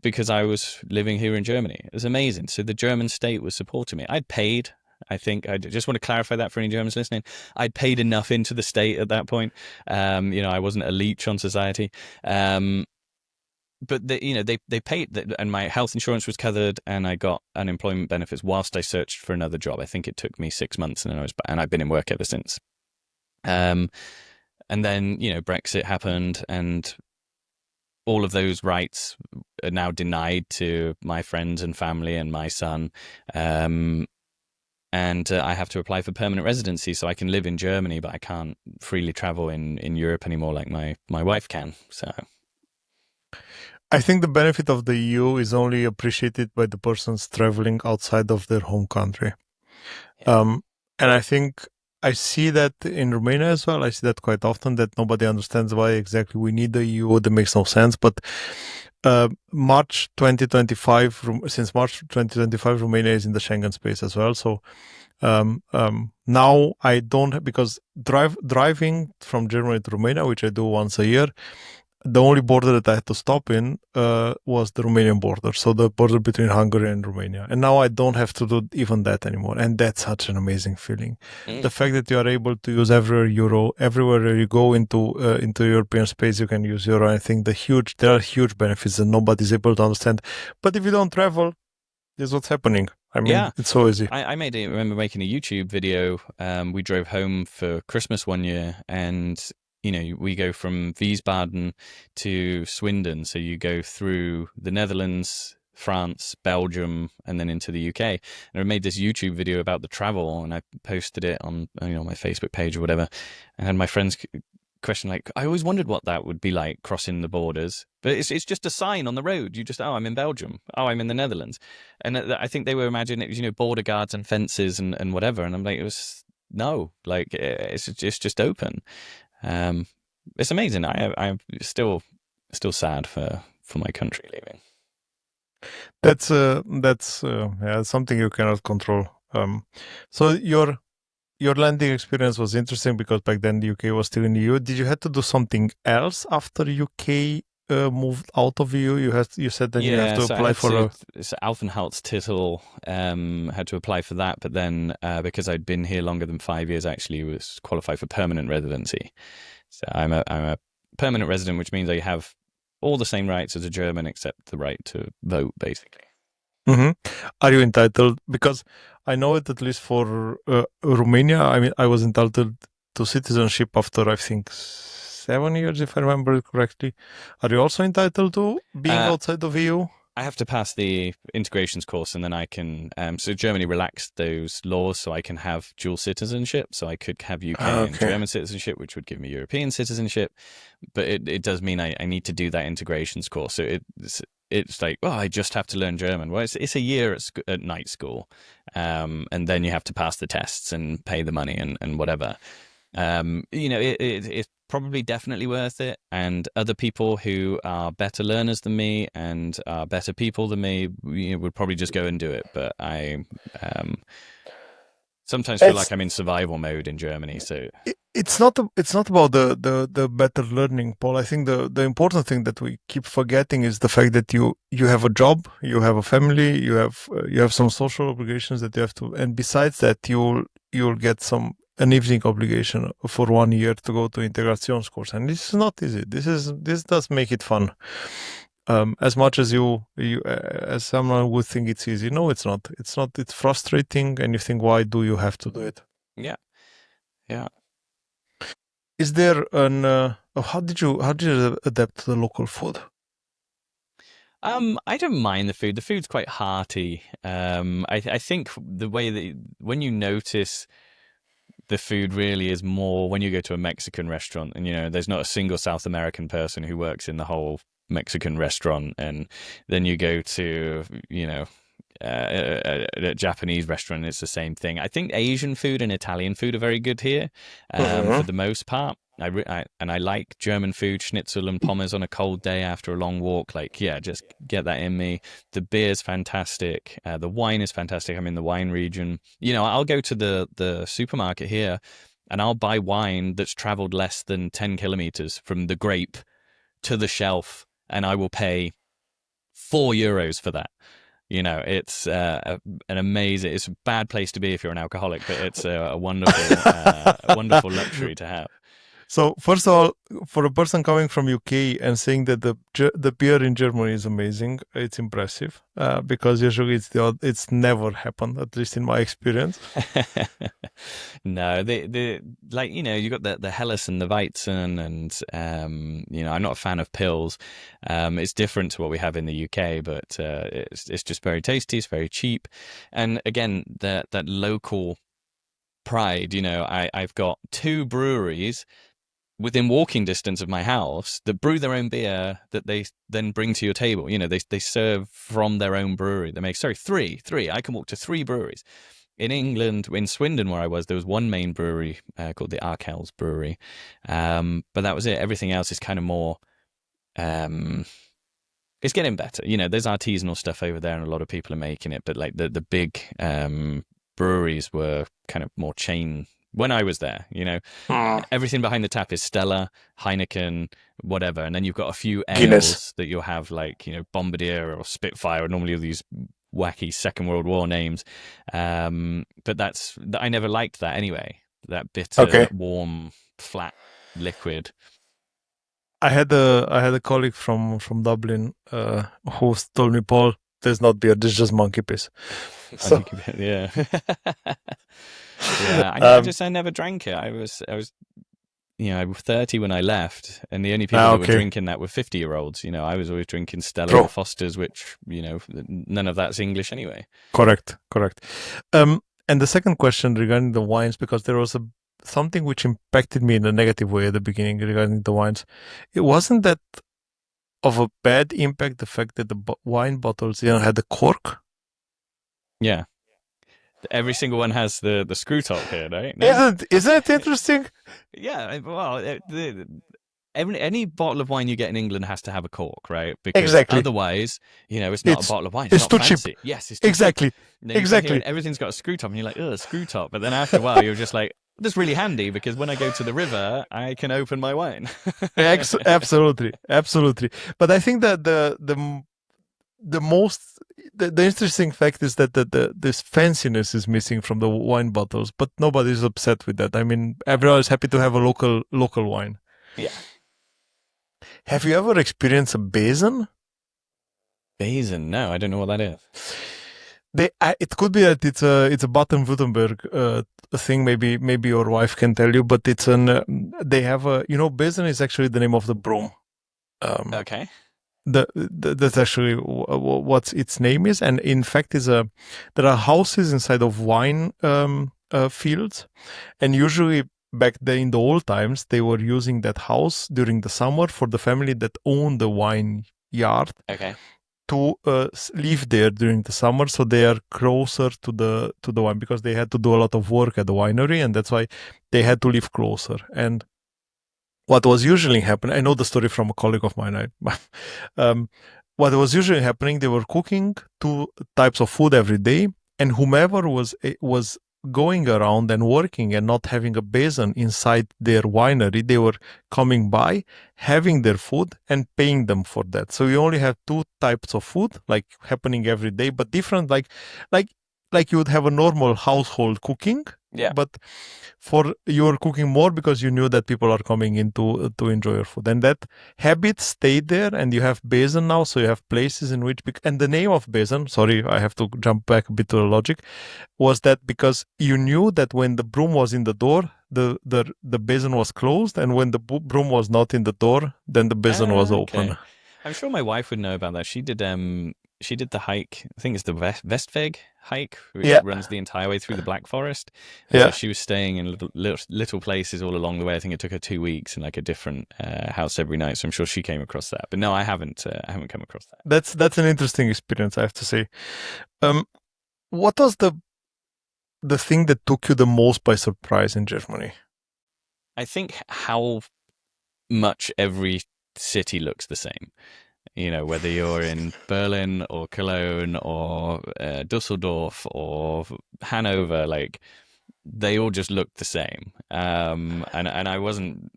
because I was living here in Germany. It was amazing. So the German state was supporting me. I'd paid. I think I just want to clarify that for any Germans listening. I'd paid enough into the state at that point. I wasn't a leech on society. But they paid, and my health insurance was covered, and I got unemployment benefits whilst I searched for another job. I think it took me 6 months, and I've been in work ever since. Um, and then Brexit happened, and all of those rights are now denied to my friends and family and my son. And I have to apply for permanent residency so I can live in Germany, but I can't freely travel in Europe anymore like my wife can. So I think the benefit of the EU is only appreciated by the persons traveling outside of their home country. yeah, And I think I see that in Romania as well. I see that quite often, that nobody understands why exactly we need the EU. That makes no sense. But March 2025, since March 2025, Romania is in the Schengen space as well. So now I don't have, because driving from Germany to Romania, which I do once a year, the only border that I had to stop in was the Romanian border, so the border between Hungary and Romania. And now I don't have to do even that anymore, and that's such an amazing feeling. The mm, fact that you are able to use everywhere you go into European space, you can use euro. I think there are huge benefits that nobody's able to understand. But if you don't travel, this is what's happening. I mean, yeah. it's so easy. I remember making a YouTube video. We drove home for Christmas one year, and we go from Wiesbaden to Swindon. So you go through the Netherlands, France, Belgium, and then into the UK. And I made this YouTube video about the travel, and I posted it on my Facebook page or whatever. And had my friends question. Like, I always wondered what that would be like crossing the borders, but it's just a sign on the road. You just, oh, I'm in Belgium. Oh, I'm in the Netherlands, and I think they were imagining it was, border guards and fences and whatever. And I'm like, it was no, like it's just open. Um, it's amazing. I'm still sad for my country leaving. That's something you cannot control. So your landing experience was interesting because back then the UK was still in the EU. Did you have to do something else after UK moved out of EU? You said then you have Yeah, to so I apply had for to. a. So Aufenthaltstitel, had to apply for that, but then because I'd been here longer than 5 years, actually was qualified for permanent residency. So I'm a permanent resident, which means I have all the same rights as a German, except the right to vote, basically. Hmm. Are you entitled? Because I know it at least for Romania. I mean, I was entitled to citizenship after I think 7 years, if I remember it correctly. Are you also entitled to being Uh, outside of EU? I have to pass the integrations course, and then I can. So Germany relaxed those laws, so I can have dual citizenship. So I could have UK and Okay. German citizenship, which would give me European citizenship. But it does mean I need to do that integrations course. So it's like, well, I just have to learn German. Well, it's a year at night school, and then you have to pass the tests and pay the money and whatever. It's probably definitely worth it. And other people who are better learners than me and are better people than me, would probably just go and do it. But I um, sometimes feel like It's I'm in survival mode in Germany. So it's not about the better learning, Paul. I think the important thing that we keep forgetting is the fact that you have a job, you have a family, you have some social obligations that you have to, and besides that, you'll get an evening obligation for 1 year to go to integrations course, and this is not easy. This does make it fun. As much as you as someone would think it's easy, no, it's not. It's not. It's frustrating, and you think, why do you have to do it? yeah, yeah. Is there an how did you adapt to the local food? I don't mind the food. The food's quite hearty. I think the way that when you notice the food really is more when you go to a Mexican restaurant, and there's not a single South American person who works in the whole Mexican restaurant, and then you go to a Japanese restaurant, it's the same thing. I think Asian food and Italian food are very good here, for Mhm. the most part. I like German food, schnitzel and pommes on a cold day after a long walk. Like, yeah, just get that in me. The beer's fantastic. The wine is fantastic. I'm in the wine region. I'll go to the supermarket here, and I'll buy wine that's traveled less than 10 kilometers from the grape to the shelf, and I will pay €4 for that. It's an amazing. It's a bad place to be if you're an alcoholic, but it's a wonderful luxury to have. So first of all, for a person coming from UK and saying that the beer in Germany is amazing, it's impressive because usually it's never happened, at least in my experience. No, the like you got the Helles and the Weizen, and I'm not a fan of pills. It's different to what we have in the UK, but it's just very tasty. It's very cheap, and again that local pride. I've got two breweries within walking distance of my house that brew their own beer that they then bring to your table. They serve from their own brewery. They make, sorry, three. I can walk to three breweries. In England, in Swindon, where I was, there was one main brewery called the Arkels Brewery, but that was it. Everything else is kind of more. It's getting better. There's artisanal stuff over there, and a lot of people are making it. But like the big breweries were kind of more chain when I was there. Mm. Everything behind the tap is Stella, Heineken, whatever, and then you've got a few Guinness. ales that you'll have, like Bombardier or Spitfire, or normally all these wacky Second World War names. But I never liked that anyway. That bitter, Okay. warm, flat liquid. I had a colleague from Dublin who told me, Paul, there's not beer, there's just monkey piss. So Yeah. Yeah, um, I never drank it. I was 30 when I left, and the only people that were okay, drinking that were 50-year-olds. I was always drinking Stella or true, Foster's, which, none of that's English anyway. correct. And the second question regarding the wines, because there was something which impacted me in a negative way at the beginning regarding the wines. It wasn't that of a bad impact, the fact that the wine bottles had the cork. Yeah, every single one has the screw top here, right? No. Isn't it interesting? Yeah, well, any bottle of wine you get in England has to have a cork, right? Because Exactly. otherwise, it's not a It's bottle of wine. It's it's not too cheap. fancy. Yes, it's too cheap. Exactly. And then you come here Exactly. and everything's got a screw top, and you're like, oh, screw top. But then after a while, you're just like, that's really handy because when I go to the river, I can open my wine. Absolutely. Absolutely. But I think that the most the interesting fact is that this fanciness is missing from the wine bottles, but nobody's upset with that. I mean, everyone is happy to have a local wine. Yeah. Have you ever experienced a basin? Basin? No, I don't know what that is. It could be that it's a Baden-Württemberg thing. Maybe your wife can tell you, but it's an they have a basin is actually the name of the broom. Okay. That's actually what its name is, and in fact there are houses inside of wine fields, and usually back then in the old times they were using that house during the summer for the family that owned the wine yard Okay. to live there during the summer, so they are closer to the wine because they had to do a lot of work at the winery, and that's why they had to live closer. And what was usually happening, I know the story from a colleague of mine. What was usually happening, they were cooking two types of food every day, and whomever was going around and working and not having a basin inside their winery, they were coming by, having their food, and paying them for that. So you only have two types of food, like happening every day, but different, like like you would have a normal household cooking, Yeah. but for you're cooking more because you knew that people are coming in to enjoy your food, and that habit stayed there. And you have basin now, so you have places in which and the name of basin, sorry, I have to jump back a bit to the logic, was that because you knew that when the broom was in the door, the basin was closed, and when the broom was not in the door, then the basin was open. Okay. I'm sure my wife would know about that. She did the hike. I think it's the Westweg hike, which Yeah, runs the entire way through the Black Forest. And so yeah. she was staying in little places all along the way. I think it took her 2 weeks in like a different house every night. So I'm sure she came across that. But no, I haven't. I haven't come across that. That's an interesting experience, I have to say. um what was the thing that took you the most by surprise in Germany? I think how much every city looks the same. Whether you're in Berlin or Cologne or Dusseldorf or Hanover, like they all just look the same. And I wasn't.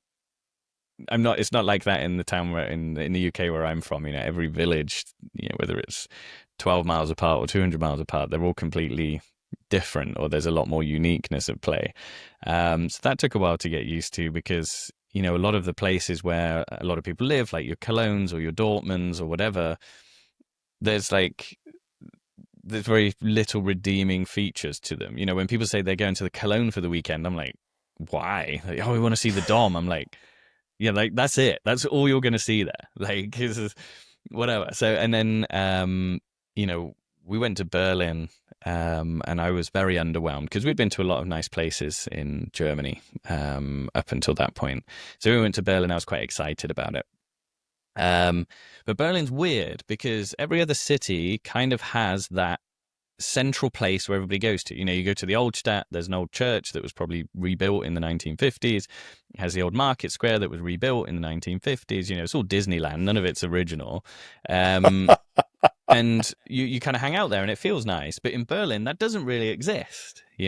I'm not. It's not like that in the town where in the UK where I'm from. Every village, whether it's 12 miles apart or 200 miles apart, they're all completely different, or there's a lot more uniqueness at play. So that took a while to get used to because a lot of the places where a lot of people live, like your Colognes or your Dortmunds or whatever, there's very little redeeming features to them. When people say they're going to the Cologne for the weekend, I'm like, why? Like, oh, we want to see the Dom. I'm like, yeah, like that's it. That's all you're going to see there. Like, this is whatever. So, and then, we went to Berlin, and I was very underwhelmed because we'd been to a lot of nice places in Germany up until that point. So we went to Berlin. I was quite excited about it. But Berlin's weird because every other city kind of has that central place where everybody goes to. You go to the old Stadt, there's an old church that was probably rebuilt in the 1950s. It has the old market square that was rebuilt in the 1950s. It's all Disneyland. None of it's original. And you kind of hang out there and it feels nice. But in Berlin, that doesn't really exist. So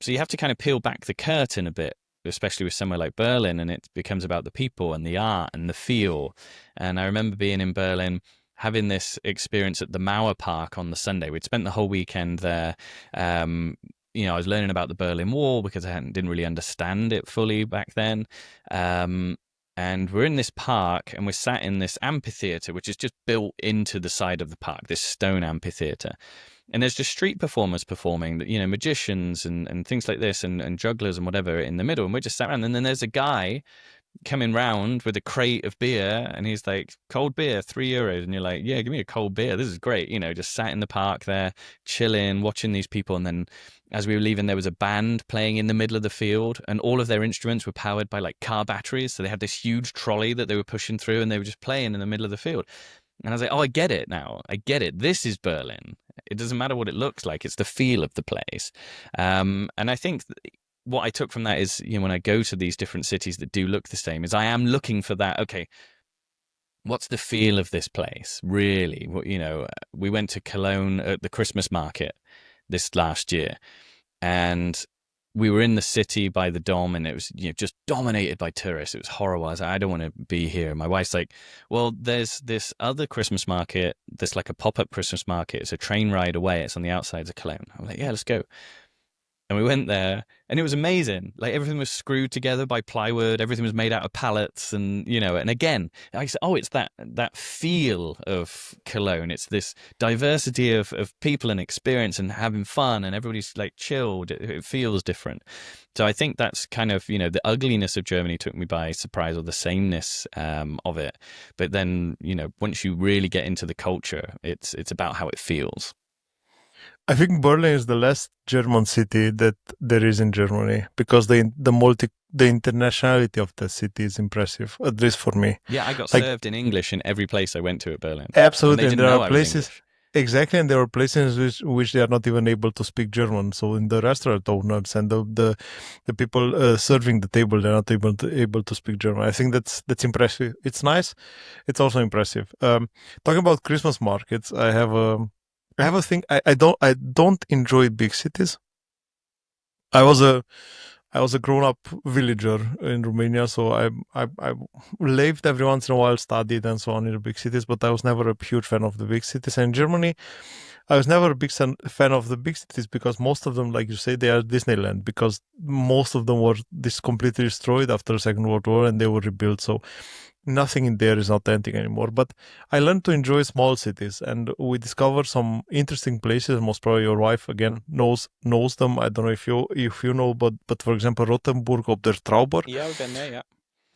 you have to kind of peel back the curtain a bit, especially with somewhere like Berlin, and it becomes about the people and the art and the feel. And I remember being in Berlin, having this experience at the Mauer Park on the Sunday. We'd spent the whole weekend there. I was learning about the Berlin Wall because I didn't really understand it fully back then. And we're in this park and we're sat in this amphitheater, which is just built into the side of the park, this stone amphitheater. And there's just street performers performing, magicians and things like this and jugglers and whatever in the middle. And we're just sat around. And then there's a guy coming round with a crate of beer, and he's like, cold beer, €3. And you're like, yeah, give me a cold beer. This is great. Just sat in the park there, chilling, watching these people. And then as we were leaving, there was a band playing in the middle of the field, and all of their instruments were powered by like car batteries. So they had this huge trolley that they were pushing through, and they were just playing in the middle of the field. And I was like, oh, I get it now. I get it. This is Berlin. It doesn't matter what it looks like. It's the feel of the place. And I think what I took from that is, when I go to these different cities that do look the same, is I am looking for that. Okay, what's the feel of this place? Really? We went to Cologne at the Christmas market this last year, and we were in the city by the Dom, and it was just dominated by tourists. It was horrible. I was like, I don't want to be here. My wife's like, well, there's this other Christmas market. There's like a pop-up Christmas market. It's a train ride away. It's on the outsides of Cologne. I'm like, yeah, let's go. And we went there, and it was amazing. Like, everything was screwed together by plywood. Everything was made out of pallets, and and again, I said, oh, it's that feel of Cologne. It's this diversity of people and experience and having fun, and everybody's like chilled. It feels different. So I think that's kind of the ugliness of Germany took me by surprise, or the sameness of it. But then once you really get into the culture, it's about how it feels. I think Berlin is the last German city that there is in Germany because the internationality of the city is impressive, at least for me. Yeah, I got Like, served in English in every place I went to at Berlin, and they absolutely, and didn't there are know I was places English. exactly, and there are places which they are not even able to speak German. So in the restaurant owners and the people serving the table, they're not able to speak German. I think that's impressive. It's nice. It's also impressive. Talking about Christmas markets, I have a thing. I don't enjoy big cities. I was a I was a grown up villager in Romania, so I lived every once in a while, studied and so on in the big cities, but I was never a huge fan of the big cities. And in Germany, I was never a big fan of the big cities because most of them, like you say, they are Disneyland because most of them were completely destroyed after the Second World War and they were rebuilt. So nothing in there is authentic anymore. But I learned to enjoy small cities, and we discovered some interesting places. Most probably your wife again knows them. I don't know if you know, but for example, Rothenburg ob der Trauber, Yeah, I've been there.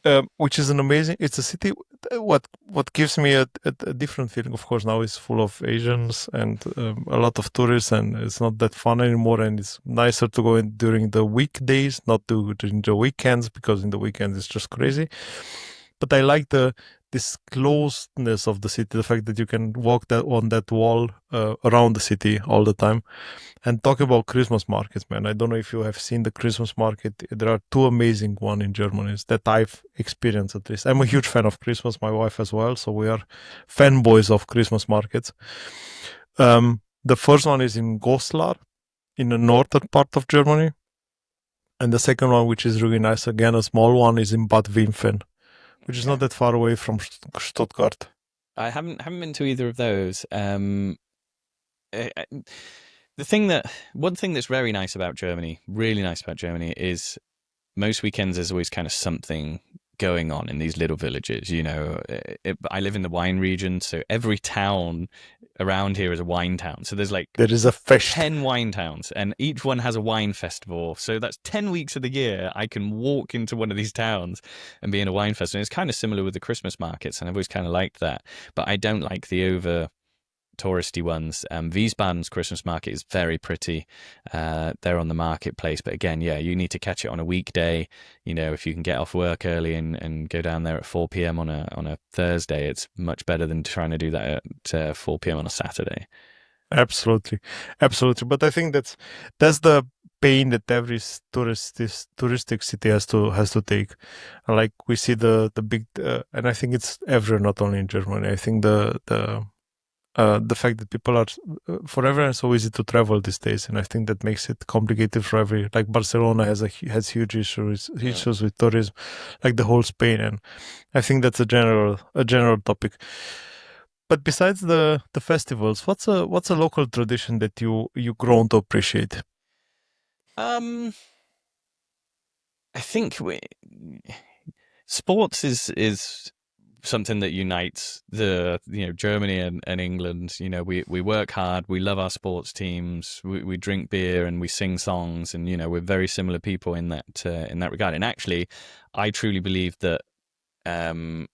Yeah. which is an amazing. It's a city. What gives me a different feeling, of course, now is full of Asians and a lot of tourists, and it's not that fun anymore. And it's nicer to go in during the weekdays, not during the weekends, because in the weekends it's just crazy. But I like this closeness of the city, the fact that you can walk on that wall around the city all the time. And talk about Christmas markets, man. I don't know if you have seen the Christmas market. There are two amazing one in Germany that I've experienced at least. I'm a huge fan of Christmas, my wife as well, so we are fanboys of Christmas markets. The first one is in Goslar, in the northern part of Germany, and the second one, which is really nice, again a small one, is in Bad Wimpfen, which is not Okay. that far away from Stuttgart. I haven't been to either of those. I- I- one thing that's very nice about Germany, really nice about Germany, is most weekends there's always kind of something going on in these little villages. I live in the wine region, so every town around here is a wine town. So there's like There is a fest. 10 wine towns, and each one has a wine festival. So that's 10 weeks of the year I can walk into one of these towns and be in a wine festival. And it's kind of similar with the Christmas markets, and I've always kind of liked that. But I don't like the over touristy ones. Wiesbaden's Christmas market is very pretty. They're on the marketplace, but again, yeah, you need to catch it on a weekday. If you can get off work early and go down there at 4 p.m. on a Thursday, it's much better than trying to do that at 4 p.m. on a Saturday. Absolutely, absolutely. But I think that's the pain that every touristic city has to take. Like we see the big, and I think it's everywhere, not only in Germany. I think the fact that people are for everyone it's so easy to travel these days, and I think that makes it complicated for every. Like Barcelona has huge Yeah. issues with tourism, like the whole Spain, and I think that's a general topic. But besides the festivals, what's a local tradition that you grown to appreciate? Um, I think sports is something that unites the Germany and England. We work hard, we love our sports teams, we drink beer and we sing songs, and we're very similar people in that regard. And actually, I truly believe that um,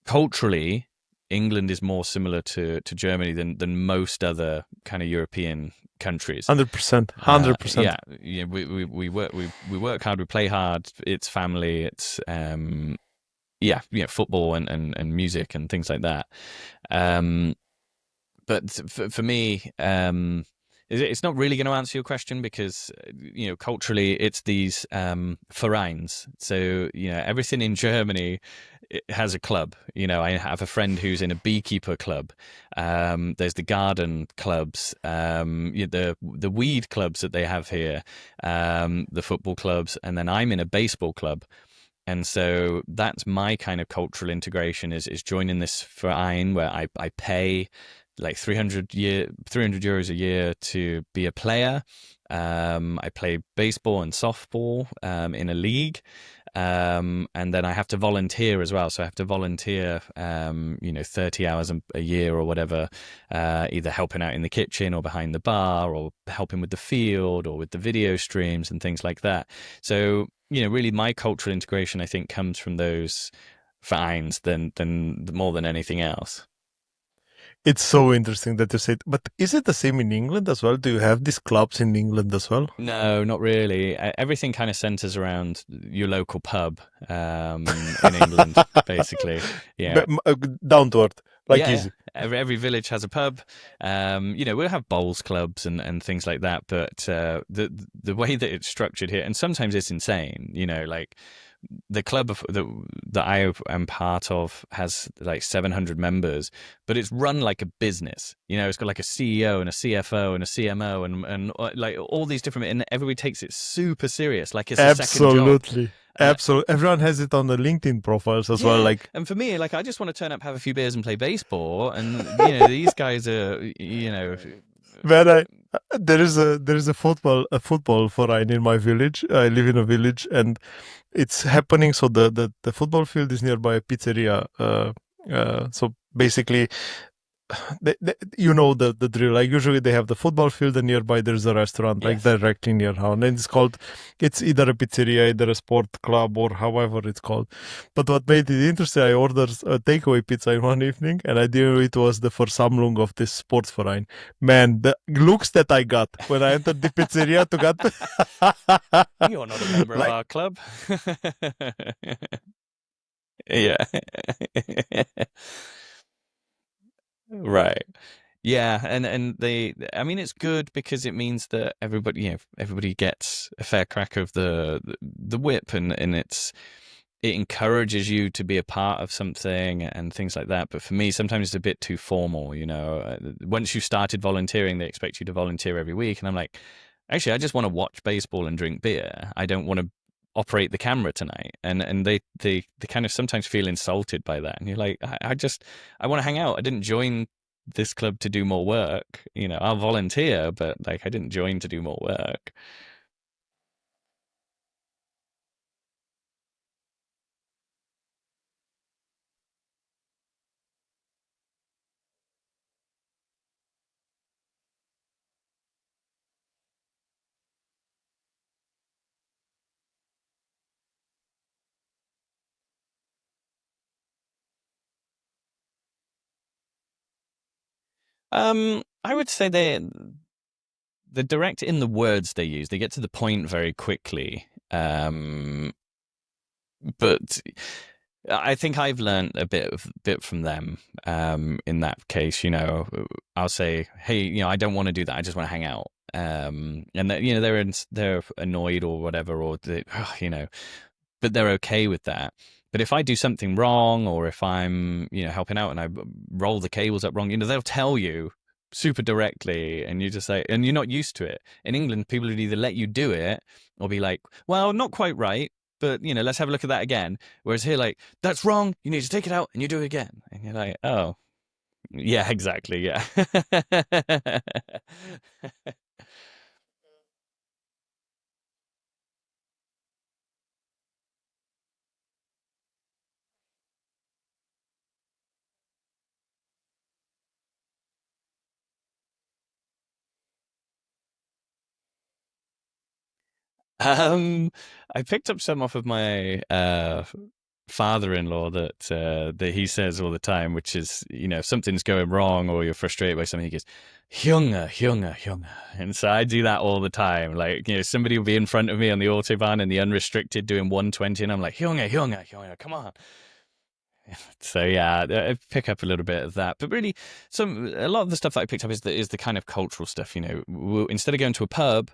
culturally, England is more similar to Germany than most other kind of European countries. 100%, 100%. We work hard, we play hard. It's family. It's football and music and things like that. Um, but for me, it's not really going to answer your question because culturally it's these vereins. So everything in Germany, it has a club. I have a friend who's in a beekeeper club. There's the garden clubs, the weed clubs that they have here, the football clubs, and then I'm in a baseball club. And so that's my kind of cultural integration is joining this verein where I pay like 300 euros a year to be a player. I play baseball and softball in a league. And then I have to volunteer as well. So I have to volunteer, 30 hours a year or whatever, either helping out in the kitchen or behind the bar or helping with the field or with the video streams and things like that. So, really my cultural integration, I think, comes from those finds than more than anything else. It's so interesting that you said, but is it the same in England as well? Do you have these clubs in England as well? No, not really. Everything kind of centers around your local pub in England, basically. Yeah, Down to earth, like yeah, yeah. easy. Every village has a pub. We'll have bowls clubs and things like that. But the way that it's structured here, and sometimes it's insane. Like the club that I am part of has like 700 members, but it's run like a business. It's got like a CEO and a CFO and a CMO and like all these different, and everybody takes it super serious, like it's a second job. Absolutely. Absolutely. Everyone has it on the LinkedIn profiles as well. Yeah, Like and for me, like I just want to turn up, have a few beers, and play baseball. And these guys are, when I there is a football foreign in my village. I live in a village and it's happening. So the football field is nearby a pizzeria. So basically the drill. Like usually they have the football field and nearby there's a restaurant like yes. directly near how. And it's either a pizzeria, either a sport club or however it's called. But what made it interesting, I ordered a takeaway pizza in one evening and I didn't know it was the Versammlung of this sports verein. Man, the looks that I got when I entered the pizzeria to get You're not a member of like our club. Yeah. Right. Yeah, and I mean, it's good because it means that everybody gets a fair crack of the whip, and it encourages you to be a part of something and things like that. But for me, sometimes it's a bit too formal. Once you started volunteering, they expect you to volunteer every week, and I'm like, actually, I just want to watch baseball and drink beer. I don't want to operate the camera tonight. And they kind of sometimes feel insulted by that, and you're like, I want to hang out. I didn't join this club to do more work. I'll volunteer, but like I didn't join to do more work. I would say they're direct in the words they use. They get to the point very quickly. But I think I've learned a bit from them. In that case, I'll say, hey, I don't want to do that. I just want to hang out. And that, they're annoyed or whatever, or they, but they're okay with that. But if I do something wrong, or if I'm, helping out and I roll the cables up wrong, they'll tell you super directly, and you just say, and you're not used to it. In England, people would either let you do it or be like, well, not quite right, but let's have a look at that again. Whereas here, like, that's wrong. You need to take it out and you do it again. And you're like, oh, yeah, exactly, yeah. Um, I picked up some off of my father-in-law that he says all the time, which is, if something's going wrong or you're frustrated by something, he goes, "Junge, Junge, Junge," and so I do that all the time. Like, somebody will be in front of me on the autobahn in the unrestricted doing 120, and I'm like, "Junge, Junge, Junge, come on." So yeah, I pick up a little bit of that, but really, a lot of the stuff that I picked up is the kind of cultural stuff. Instead of going to a pub,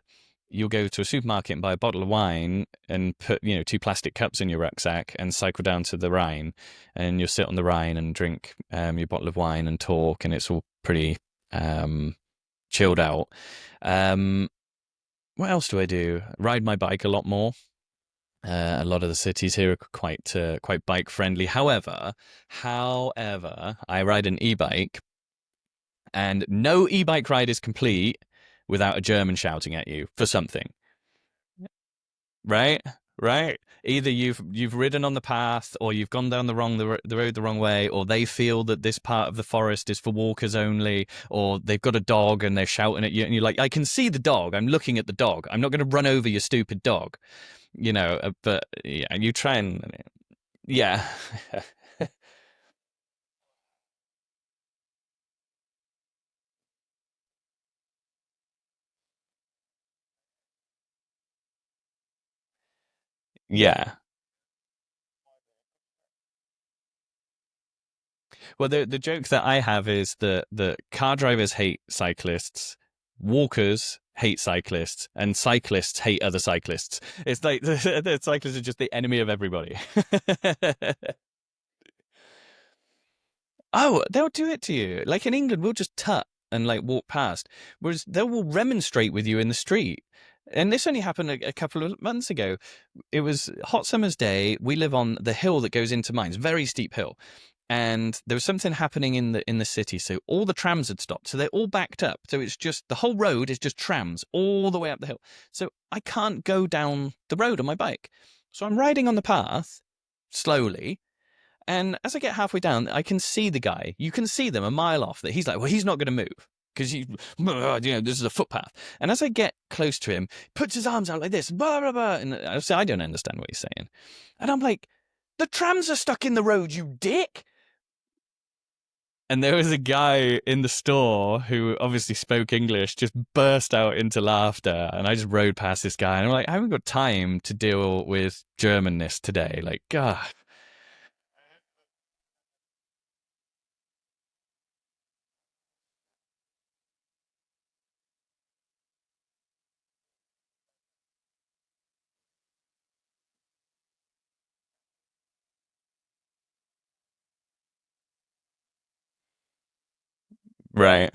you'll go to a supermarket and buy a bottle of wine and put two plastic cups in your rucksack and cycle down to the Rhine, and you'll sit on the Rhine and drink your bottle of wine and talk, and it's all pretty chilled out. Um, what else do I do? Ride my bike a lot more. A lot of the cities here are quite bike friendly. However, I ride an e-bike, and no e-bike ride is complete without a German shouting at you for something. Right? Right? Either you've ridden on the path, or you've gone down the road the wrong way, or they feel that this part of the forest is for walkers only, or they've got a dog and they're shouting at you, and you're like, I can see the dog. I'm looking at the dog. I'm not going to run over your stupid dog. But yeah, you try and yeah, yeah. Well, the joke that I have is that car drivers hate cyclists, walkers hate cyclists, and cyclists hate other cyclists. It's like the cyclists are just the enemy of everybody. Oh, they'll do it to you. Like in England, we'll just tut and like walk past, whereas they will remonstrate with you in the street. And this only happened a couple of months ago. It was a hot summer's day. We live on the hill that goes into mine. It's a very steep hill. And there was something happening in the city, so all the trams had stopped, so they're all backed up. So it's just the whole road is just trams all the way up the hill. So I can't go down the road on my bike. So I'm riding on the path slowly, and as I get halfway down, I can see the guy. You can see them a mile off. That he's like, well, he's not going to move because this is a footpath. And as I get close to him, he puts his arms out like this, blah blah blah, and I say, I don't understand what he's saying. And I'm like, the trams are stuck in the road, you dick. And there was a guy in the store who obviously spoke English, just burst out into laughter. And I just rode past this guy, and I'm like, I haven't got time to deal with Germanness today. Like, God. Right.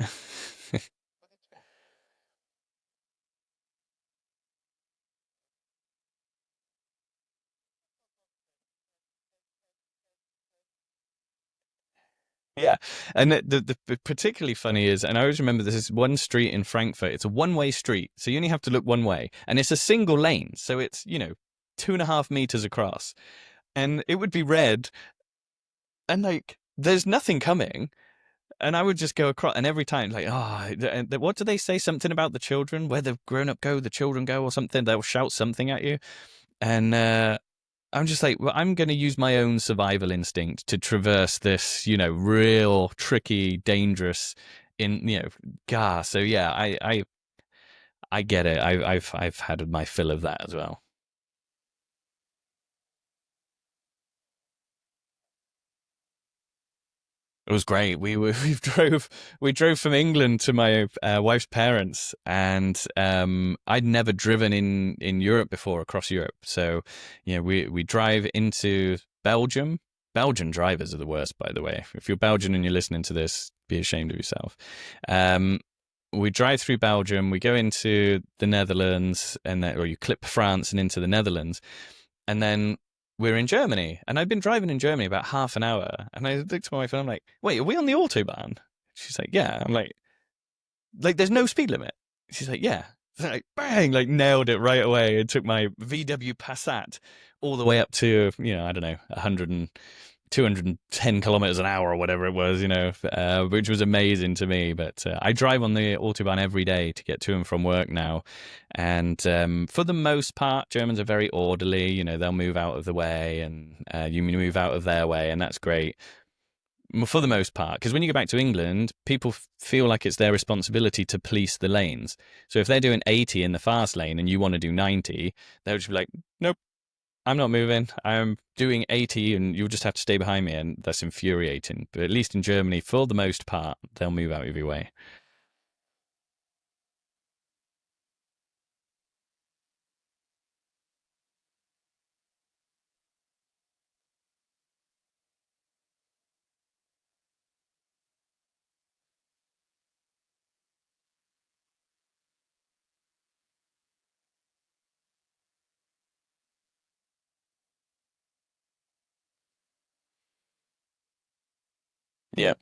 Yeah. And the particularly funny is, and I always remember this is one street in Frankfurt. It's a one-way street. So you only have to look one way. And it's a single lane. So it's, 2.5 meters across. And it would be red, and like, there's nothing coming. And I would just go across, and every time, like, what do they say? Something about the children, where the grown up go, the children go, or something. They'll shout something at you, and I'm just like, well, I'm going to use my own survival instinct to traverse this, real tricky, dangerous, gar. So yeah, I get it. I've had my fill of that as well. It was great. We drove from England to my wife's parents, and I'd never driven in Europe before, across Europe. So, we drive into Belgium. Belgian drivers are the worst, by the way. If you're Belgian and you're listening to this, be ashamed of yourself. Um, we drive through Belgium. We go into the Netherlands, or you clip France and into the Netherlands, and then we're in Germany. And I've been driving in Germany about half an hour. And I looked at my wife and I'm like, wait, are we on the Autobahn? She's like, yeah. I'm like, there's no speed limit. She's like, yeah. So like, bang, like nailed it right away. It took my VW Passat all the way up to, I don't know, 100 210 kilometers an hour or whatever it was, which was amazing to me. But I drive on the Autobahn every day to get to and from work now. And for the most part, Germans are very orderly. They'll move out of the way and you move out of their way, and that's great for the most part. Because when you go back to England, people feel like it's their responsibility to police the lanes. So if they're doing 80 in the fast lane and you want to do 90, they'll just be like, nope, I'm not moving. I'm doing 80 and you'll just have to stay behind me. And that's infuriating. But at least in Germany, for the most part, they'll move out of your way. Yeah.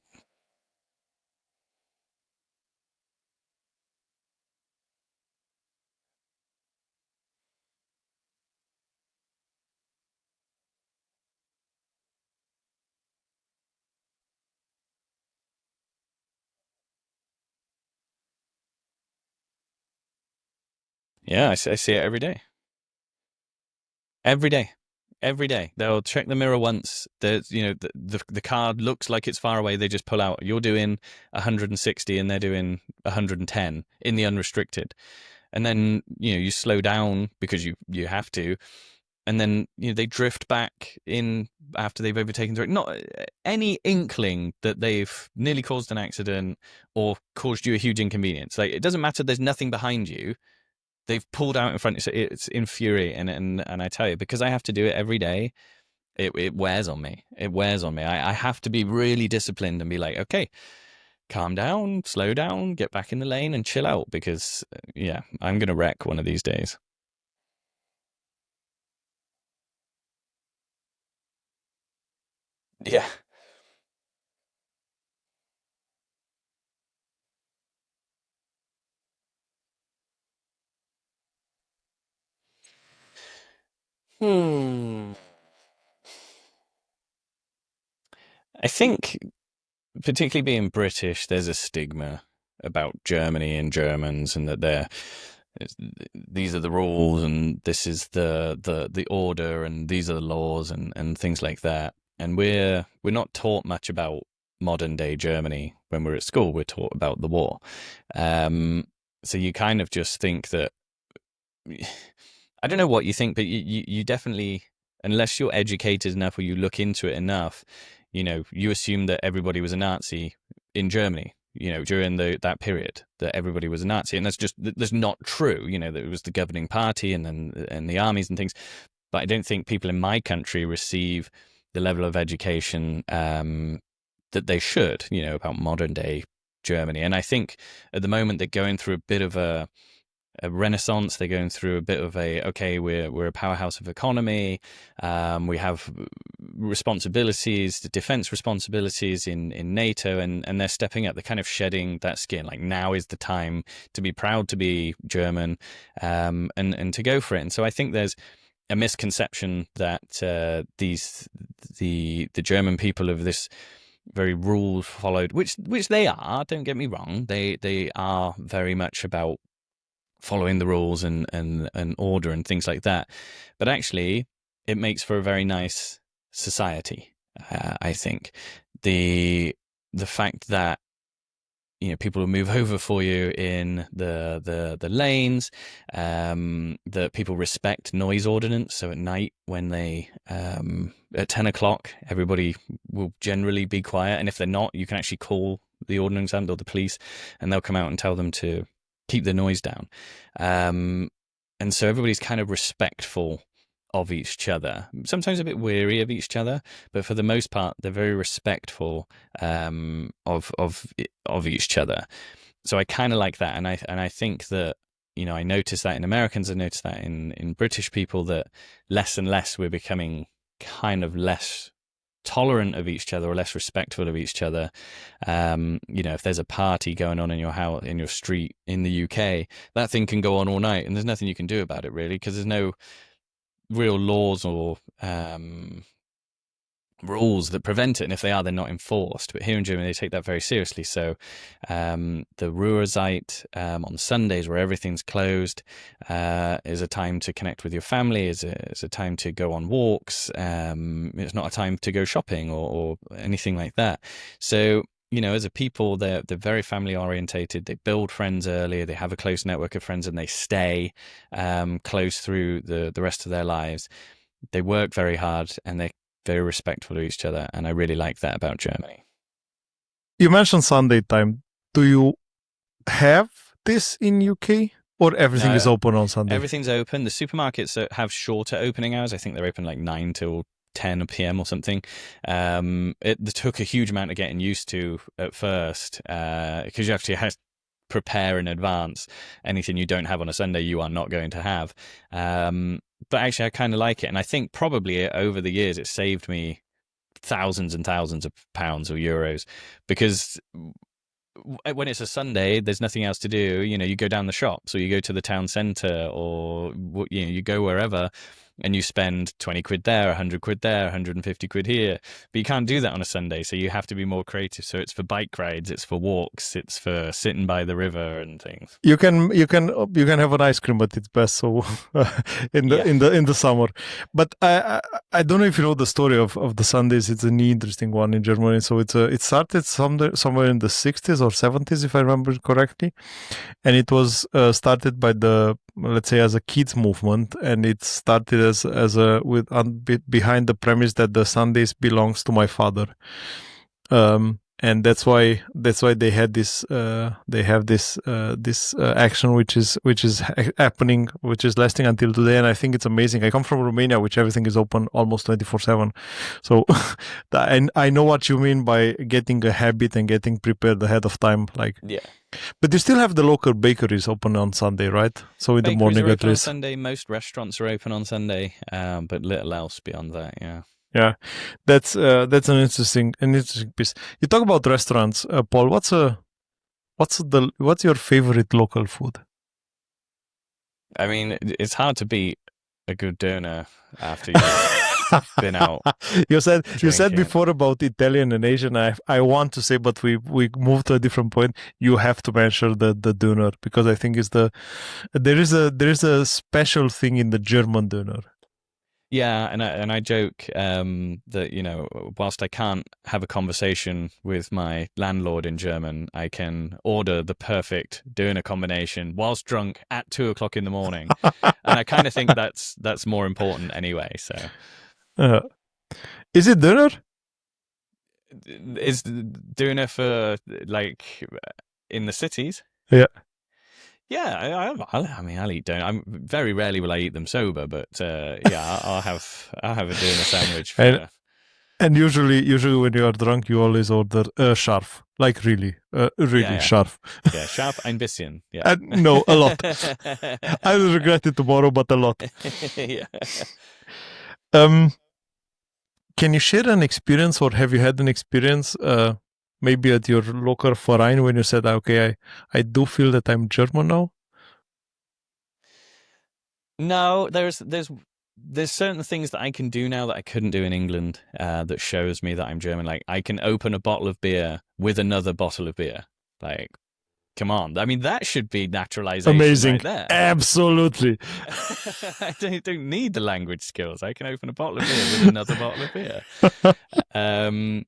Yeah, I see it every day. Every day. Every day. They'll check the mirror once. The car looks like it's far away. They just pull out. You're doing 160 and they're doing 110 in the unrestricted. And then, you slow down because you have to. And then, they drift back in after they've overtaken the road. Not any inkling that they've nearly caused an accident or caused you a huge inconvenience. Like, it doesn't matter. There's nothing behind you. They've pulled out in front. So it's infuriating, and I tell you, because I have to do it every day, it wears on me. It wears on me. I have to be really disciplined and be like, okay, calm down, slow down, get back in the lane, and chill out. Because yeah, I'm gonna wreck one of these days. Yeah. Hmm. I think, particularly being British, there's a stigma about Germany and Germans, and that these are the rules, and this is the order, and these are the laws, and things like that. And we're not taught much about modern day Germany when we're at school. We're taught about the war. Um, so you kind of just think that I don't know what you think, but you definitely, unless you're educated enough or you look into it enough, you assume that everybody was a Nazi in Germany, during that period, that everybody was a Nazi. And that's not true, that it was the governing party and the armies and things. But I don't think people in my country receive the level of education that they should, about modern day Germany. And I think at the moment they're going through a bit of a renaissance. They're going through a bit of okay, we're a powerhouse of economy. We have responsibilities, the defense responsibilities in NATO, and they're stepping up. They're kind of shedding that skin. Like, now is the time to be proud to be German, and to go for it. And so I think there's a misconception that the German people of this very rule followed, which they are. Don't get me wrong. They are very much about following the rules and order and things like that. But actually, it makes for a very nice society. I think the fact that people will move over for you in the lanes, that people respect noise ordinance. So at night, when they at 10 o'clock, everybody will generally be quiet, and if they're not, you can actually call the ordnance and or the police, and they'll come out and tell them to keep the noise down. Um, and so everybody's kind of respectful of each other, sometimes a bit weary of each other, but for the most part, they're very respectful of each other. So I kind of like that, and I think that I notice that in Americans, I notice that in British people, that less and less we're becoming kind of less tolerant of each other or less respectful of each other. If there's a party going on in your house, in your street in the UK, that thing can go on all night, and there's nothing you can do about it really, because there's no real laws or rules that prevent it, and if they are, they're not enforced. But here in Germany, they take that very seriously. So the Ruhezeit on Sundays, where everything's closed, is a time to connect with your family. Is a time to go on walks. It's not a time to go shopping or anything like that. So as a people, they're very family orientated. They build friends earlier. They have a close network of friends, and they stay close through the rest of their lives. They work very hard, and they're very respectful of each other, and I really like that about Germany. You mentioned Sunday time. Do you have this in UK, or everything is No, open on Sunday? everything's open. The supermarkets have shorter opening hours. I think they're open like 9 till 10 p.m. or something. It took a huge amount of getting used to at first because you have to prepare in advance. Anything you don't have on a Sunday, you are not going to have. But actually, I kind of like it, and I think probably over the years it saved me thousands and thousands of pounds or euros because when it's a Sunday, there's nothing else to do. You go down the shops or you go to the town centre or you go wherever and you spend 20 quid there, 100 quid there, 150 quid here. But you can't do that on a Sunday, so you have to be more creative. So it's for bike rides, it's for walks, it's for sitting by the river and things. You can have an ice cream, but it's best so in the Yeah. in the summer. But I don't know if you know the story of the Sundays. It's an interesting one in Germany. So it started somewhere in the 60s or 70s, if I remember correctly, and it was started by the, let's say, as a kids movement, and it started as a behind the premise that the Sundays belongs to my father. And that's why they had this they have this action which is happening, which is lasting until today. And I think it's amazing. I come from Romania, which everything is open almost 24/7, so I know what you mean by getting a habit and getting prepared ahead of time, like. Yeah. But you still have the local bakeries open on Sunday, right? So in the Bakeries morning are at open on least. Sunday. Most restaurants are open on Sunday, but little else beyond that. Yeah. Yeah, that's an interesting piece. You talk about restaurants, Paul. What's your favorite local food? I mean, it's hard to beat a good doner after you've been out You said drinking. before about Italian and Asian. I want to say, but we moved to a different point. You have to mention the doner, because I think there is a special thing in the German doner. Yeah, and I joke that whilst I can't have a conversation with my landlord in German, I can order the perfect doner combination whilst drunk at 2 o'clock in the morning, and I kind of think that's more important anyway. So, Uh, is it doner? is doner for like in the cities? Yeah. Yeah, I mean, I'll eat doner. I'm very rarely will I eat them sober, but yeah, I'll have a doner sandwich And for. and usually when you are drunk, you always order scharf, like Yeah, really yeah. scharf. Yeah, scharf ein bisschen. Yeah. And no, a lot. I will regret it tomorrow, but a lot. Yeah. Um, can you share an experience, or have you had an experience, maybe at your local Verein, when you said, okay, I do feel that I'm German now? No, there's certain things that I can do now that I couldn't do in England. That shows me that I'm German. Like I can open a bottle of beer with another bottle of beer. Like, come on. I mean, that should be naturalization Amazing. right there. Absolutely. I don't need the language skills. I can open a bottle of beer with another bottle of beer. Um,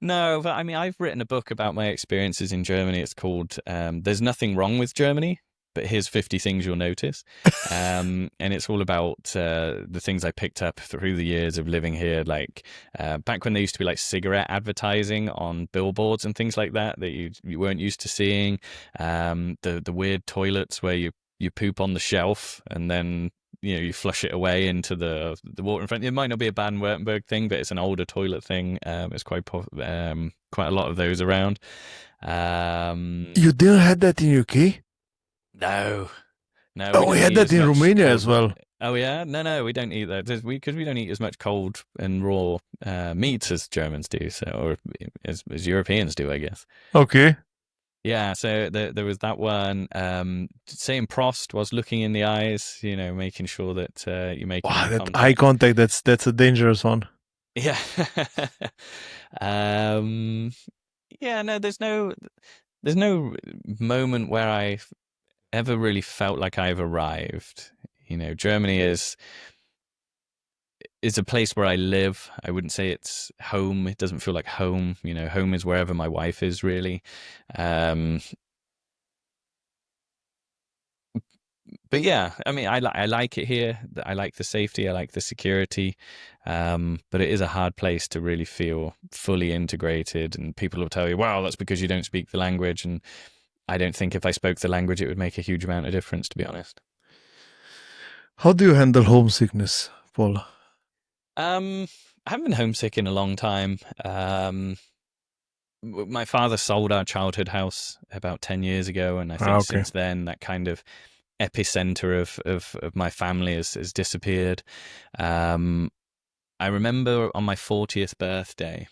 No, but I mean, I've written a book about my experiences in Germany. It's called "There's Nothing Wrong with Germany, but Here's 50 Things You'll Notice," and it's all about the things I picked up through the years of living here. Like back when there used to be like cigarette advertising on billboards and things like that you weren't used to seeing. The weird toilets where you poop on the shelf and then you flush it away into the water in front. It might not be a Baden-Württemberg thing, but it's an older toilet thing. It's quite a lot of those around. You didn't have that in UK? No, no, we Oh, we don't had eat that as in much Romania as cold. well. Oh yeah, no, we don't eat that because we don't eat as much cold and raw meats as Germans do, so or as Europeans do, I guess. Okay. Yeah, so there was that one. Saying Prost was looking in the eyes, making sure that you're making Wow, eye that eye contact. contact, that's a dangerous one. Yeah. um, yeah, no, there's no moment where I ever really felt like I've arrived. Germany is a place where I live. I wouldn't say it's home. It doesn't feel like home. Home is wherever my wife is really. Um, but yeah, I mean, I like it here. I like the safety. I like the security. But it is a hard place to really feel fully integrated. And people will tell you, "Wow, that's because you don't speak the language." And I don't think if I spoke the language, it would make a huge amount of difference, to be honest. How do you handle homesickness, Paul? I haven't been homesick in a long time. My father sold our childhood house about 10 years ago, and I Ah, think okay. since then that kind of epicenter of my family has disappeared. Um, I remember on my 40th birthday,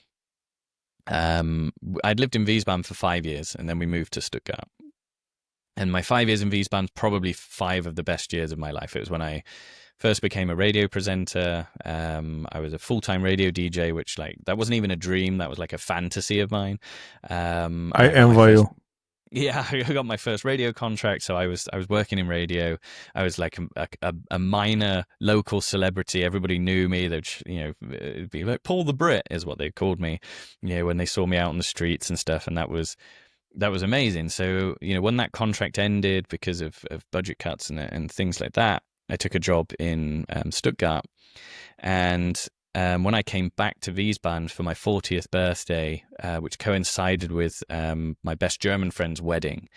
I'd lived in Wiesbaden for 5 years, and then we moved to Stuttgart. And my 5 years in Wiesbaden, probably five of the best years of my life. It was when I first became a radio presenter. I was a full-time radio DJ, which like that wasn't even a dream. That was like a fantasy of mine. I And I got my envy first. you. Yeah, I got my first radio contract, so I was working in radio. I was like a minor local celebrity. Everybody knew me. They'd it'd be like Paul the Brit is what they called me. When they saw me out on the streets and stuff, and that was amazing. So when that contract ended because of budget cuts and things like that, I took a job in Stuttgart, and when I came back to Wiesbaden for my 40th birthday, which coincided with my best German friend's wedding,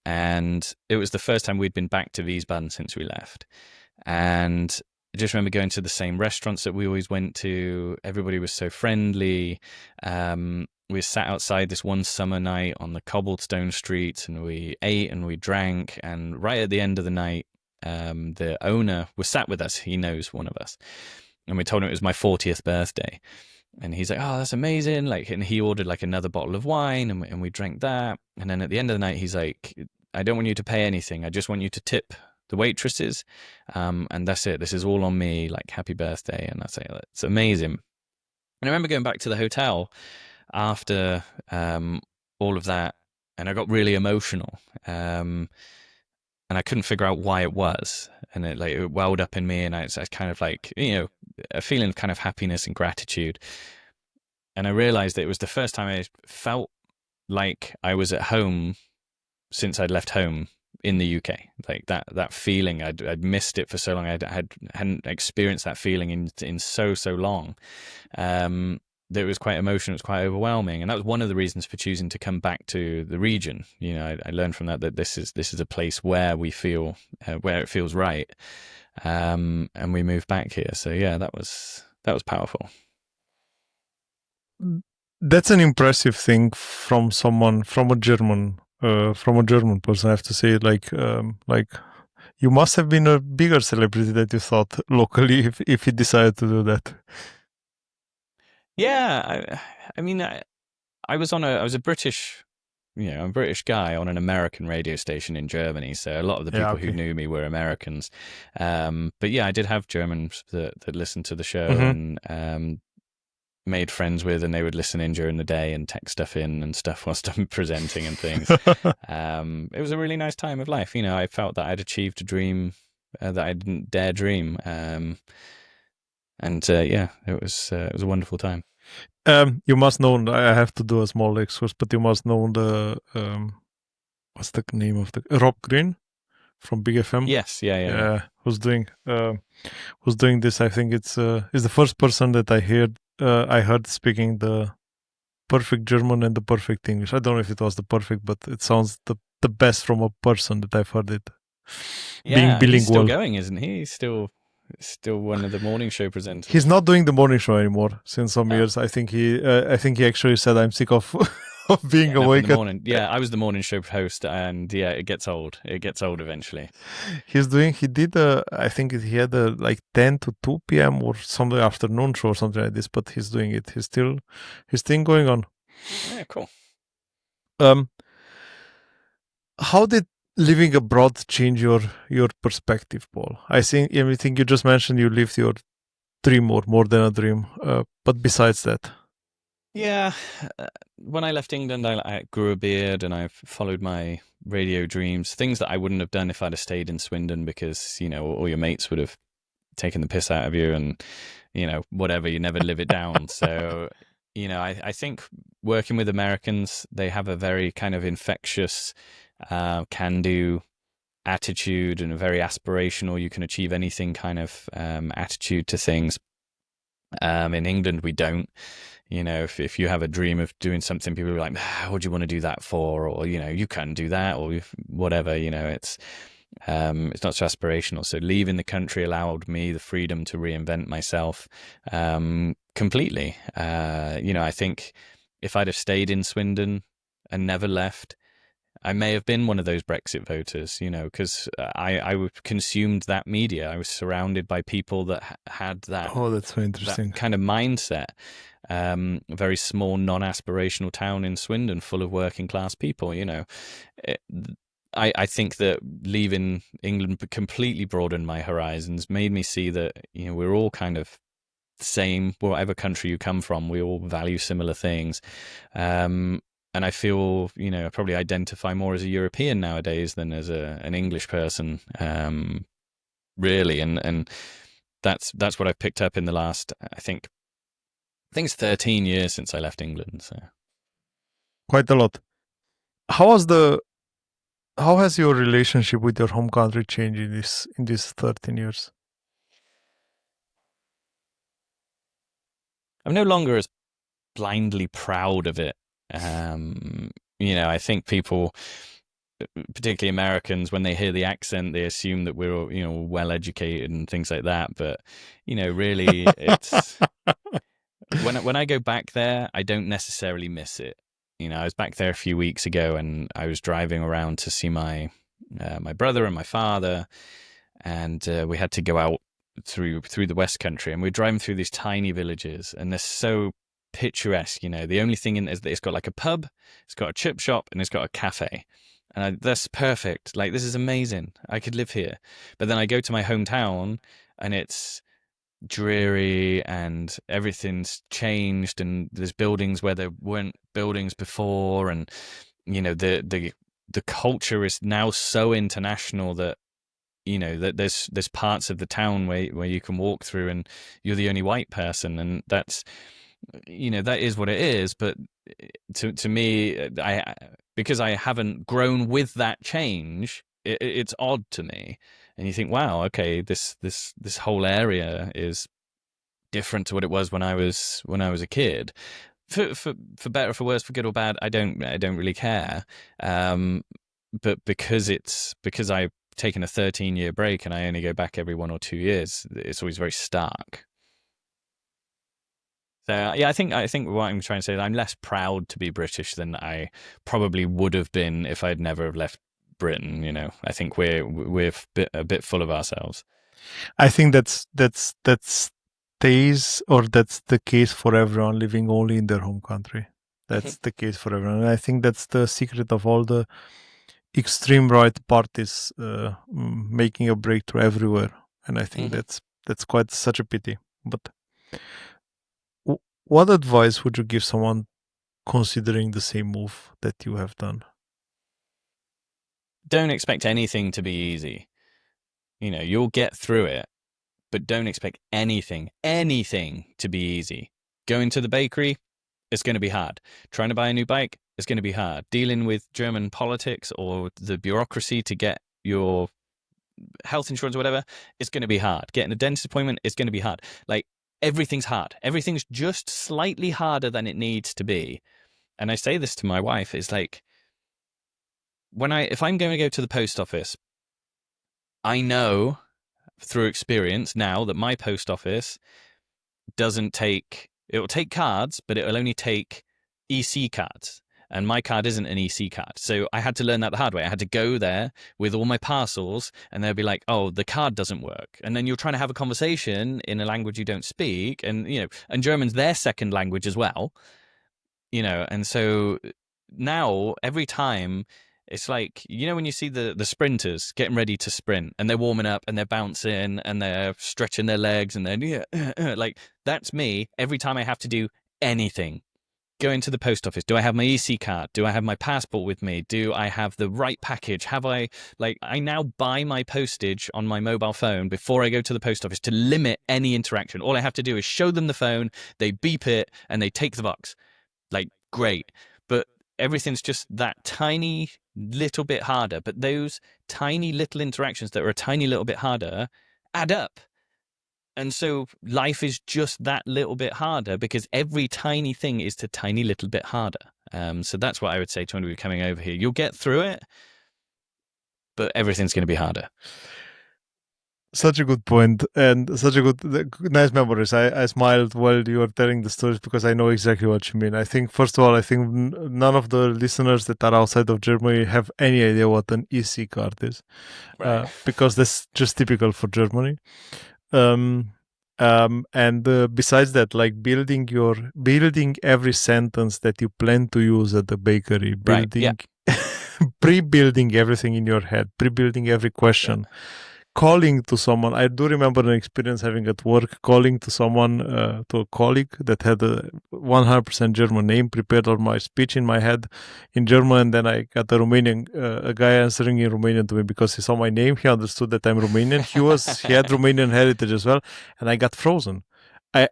and it was the first time we'd been back to Wiesbaden since we left. And I just remember going to the same restaurants that we always went to. Everybody was so friendly. We sat outside this one summer night on the cobblestone streets, and we ate and we drank. And right at the end of the night, the owner was sat with us. He knows one of us, and we told him it was my 40th birthday. And he's like, "Oh, that's amazing!" Like, and he ordered like another bottle of wine, and we drank that. And then at the end of the night, he's like, "I don't want you to pay anything. I just want you to tip the waitresses, and that's it. This is all on me. Like, happy birthday!" And I say, "It's amazing." And I remember going back to the hotel after all of that, and I got really emotional, and I couldn't figure out why it was, and it welled up in me, and I kind of like a feeling of kind of happiness and gratitude. And I realized that it was the first time I felt like I was at home since I'd left home in the UK. Like that feeling, I'd missed it for so long. Hadn't experienced that feeling in so long. That it was quite emotional. It was quite overwhelming, and that was one of the reasons for choosing to come back to the region. I learned from that this is a place where we feel where it feels right, and we moved back here. So yeah, that was powerful. That's an impressive thing from someone from a German person. I have to say, like you must have been a bigger celebrity than you thought locally if he decided to do that. Yeah, I mean, I was a British, I'm a British guy on an American radio station in Germany. So a lot of the Yeah, people who okay. knew me were Americans. But yeah, I did have Germans that listened to the show Hmm. and made friends with, and they would listen in during the day and text stuff in and stuff whilst I'm presenting and things. It was a really nice time of life. I felt that I'd achieved a dream that I didn't dare dream. And yeah, it was a wonderful time. You must know. I have to do a small excursus, but you must know the what's the name of the Rob Green from Big FM. Yes, yeah, yeah, yeah. Yeah, who's doing this? I think it's the first person that I heard speaking the perfect German and the perfect English. I don't know if it was the perfect, but it sounds the best from a person that I've heard it. Being Yeah, he's still bilingual. going, isn't he? He's still one of the morning show He's presenters. not doing the morning show anymore since some Oh, years. I think he actually said, "I'm sick of of being getting up in the awake at." morning. Yeah, I was the morning show host, and yeah, it gets old. It gets old eventually. He did I think he had a like 10 to 2 p.m. or something afternoon show or something like this, but he's doing it. He's still going on. Yeah, cool. Um, how did living abroad change your perspective, Paul? I think everything you just mentioned, you lived your dream or more than a dream. But besides that, Yeah, when I left England, I grew a beard and I've followed my radio dreams, things that I wouldn't have done if I'd have stayed in Swindon because, all your mates would have taken the piss out of you and, whatever, you never live it down. So, I think working with Americans, they have a very kind of infectious, can do attitude and a very aspirational, you can achieve anything kind of attitude to things. In England, we don't. If you have a dream of doing something, people are like, what do you want to do that for? Or, you can't do that or whatever, it's not so aspirational. So leaving the country allowed me the freedom to reinvent myself completely. I think if I'd have stayed in Swindon and never left, I may have been one of those Brexit voters, because I consumed that media. I was surrounded by people that had oh, that's so that interesting. kind of mindset. A very small, non-aspirational town in Swindon, full of working-class people. It, I think that leaving England completely broadened my horizons, made me see that we're all kind of the same, whatever country you come from. We all value similar things. And I feel, I probably identify more as a European nowadays than as an English person, really. And that's what I've picked up in the last, I think it's 13 years since I left England. So Quite a lot. How was the how has your relationship with your home country changed in these 13 years? I'm no longer as blindly proud of it. I think people, particularly Americans, when they hear the accent, they assume that we're all, well educated and things like that. But really, it's when I go back there, I don't necessarily miss it. I was back there a few weeks ago, and I was driving around to see my brother and my father, and we had to go out through the West Country, and we're driving through these tiny villages, and they're so picturesque. The only thing in it is that it's got like a pub, it's got a chip shop, and it's got a cafe. And that's perfect. Like, this is amazing. I could live here. But then I go to my hometown, and it's dreary and everything's changed, and there's buildings where there weren't buildings before, and the culture is now so international that that there's parts of the town where you can walk through and you're the only white person, and that's that is what it is. But to me, I because I haven't grown with that change, it's odd to me. And you think, wow, okay, this whole area is different to what it was when I was a kid. For better, for worse, for good or bad, I don't really care. But because I've taken a 13-year break and I only go back every 1 or 2 years, it's always very stark. So yeah, I think what I'm trying to say is I'm less proud to be British than I probably would have been if I'd never have left Britain. I think we're a bit full of ourselves. I think that stays, or that's the case for everyone living only in their home country. Hmm. That's the case for everyone. And I think that's the secret of all the extreme right parties making a breakthrough everywhere. And I think Hmm. that's quite such a pity. But what advice would you give someone considering the same move that you have done? Don't expect anything to be easy. You'll get through it, but don't expect anything to be easy. Going to the bakery, it's going to be hard. Trying to buy a new bike, it's going to be hard. Dealing with German politics or the bureaucracy to get your health insurance or whatever, it's going to be hard. Getting a dentist appointment, it's going to be hard. Like, everything's hard. Everything's just slightly harder than it needs to be. And I say this to my wife, it's like, if I'm going to go to the post office, I know through experience now that my post office it'll take cards, but it'll only take EC cards. And my card isn't an EC card. So I had to learn that the hard way. I had to go there with all my parcels, and they'll be like, oh, the card doesn't work. And then you're trying to have a conversation in a language you don't speak. And German's their second language as well. And so now every time It's like, when you see the sprinters getting ready to sprint and they're warming up and they're bouncing and they're stretching their legs and then like that's me every time I have to do anything. Going to the post office. Do I have my EC card? Do I have my passport with me? Do I have the right package? Have I, like, I now buy my postage on my mobile phone before I go to the post office to limit any interaction. All I have to do is show them the phone, they beep it, and they take the box. Like, great. But everything's just that tiny little bit harder. But those tiny little interactions that are a tiny little bit harder add up. And so life is just that little bit harder because every tiny thing is a tiny little bit harder. So that's what I would say to anybody coming over here. You'll get through it, but everything's going to be harder. Such a good point and such a nice memories. I smiled while you were telling the stories because I know exactly what you mean. I think, first of all, I think none of the listeners that are outside of Germany have any idea what an EC card is, Right. because that's just typical for Germany. And besides that, like building every sentence that you plan to use at the bakery, Right. Yeah. building pre-building everything in your head, pre-building every That's it. question, calling to someone. I do remember an experience having at work, calling to someone, to a colleague that had a 100% German name, prepared all my speech in my head in German, and then I got a guy answering in Romanian to me because he saw my name. He understood that I'm Romanian. He had Romanian heritage as well, and I got frozen. I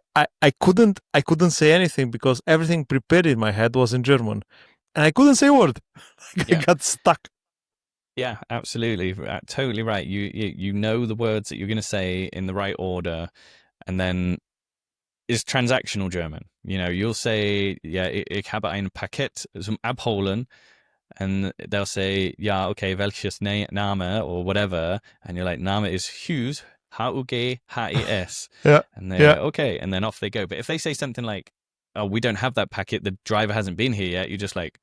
couldn't say anything because everything prepared in my head was in German, and I couldn't say a word. I Yeah. got stuck. Yeah, absolutely. Totally right. You know the words that you're going to say in the right order, and then it's transactional German. You'll say, yeah, ich habe ein Paket zum Abholen, and they'll say, yeah, okay, welches Name or whatever, and you're like, Name is Hughes, Hughes, Yeah, and they're yeah. like, okay, and then off they go. But if they say something like, oh, we don't have that packet, the driver hasn't been here yet, you're just like,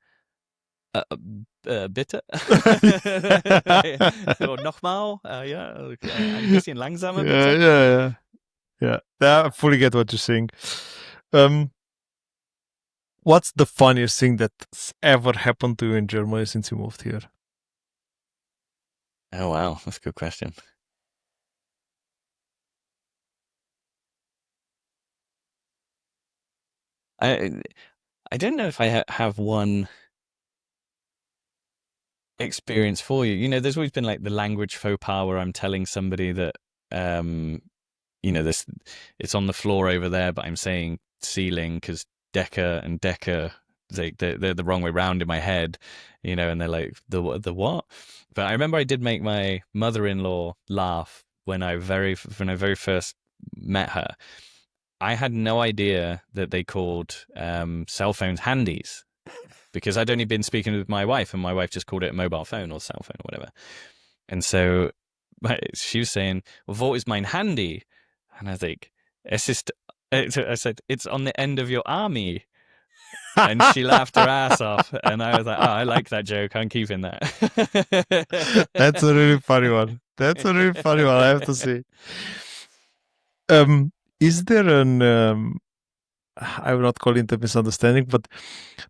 bitte? So, nochmal? Ja, okay. Ein bisschen langsamer, Yeah, bitte? yeah, yeah. Yeah, I fully get what you're saying. Um, what's the funniest thing that's ever happened to you in Germany since you moved here? Oh, wow. That's a good question. I I don't know if I have one experience for you. There's always been like the language faux pas where I'm telling somebody that, um, this it's on the floor over there, but I'm saying ceiling because Decker and Decker they're the wrong way round in my head, and they're like the what? But I remember I did make my mother-in-law laugh when I very first met her. I had no idea that they called cell phones handies because I'd only been speaking with my wife, and my wife just called it a mobile phone or cell phone or whatever. And so she was saying, well, what is mine handy? And I was like, it's just, I said, it's on the end of your army. And she laughed her ass off. And I was like, oh, I like that joke. I'm keeping That's a really funny one. That's a really funny one, I have to that. say. Um, is there an I will not call it a misunderstanding, but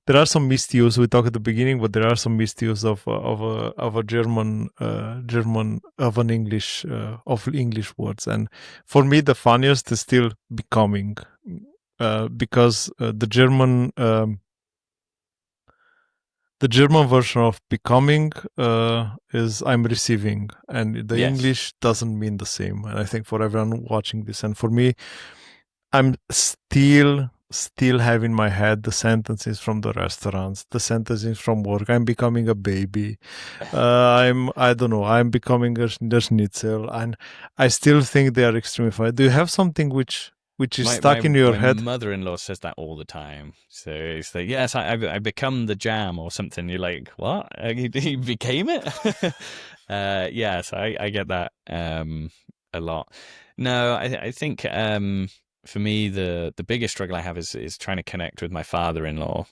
there are some misuse. We talked at the beginning, but there are some misuse of a German of an English of English words, and for me the funniest is still becoming, because the German version of becoming is I'm receiving, and the Yes. English doesn't mean the same. And I think for everyone watching this, and for me, I'm still have in my head the sentences from the restaurants, the sentences from work. I'm becoming a baby. I don't know. I'm becoming a schnitzel, and I still think they are extremely funny. Do you have something which is My my stuck in your my head? mother-in-law says that all the time. So it's like, yes, I become the jam or something. You're like, what? You became it? Yes, I get that a lot. No, I think for me the biggest struggle I have is trying to connect with my father-in-law.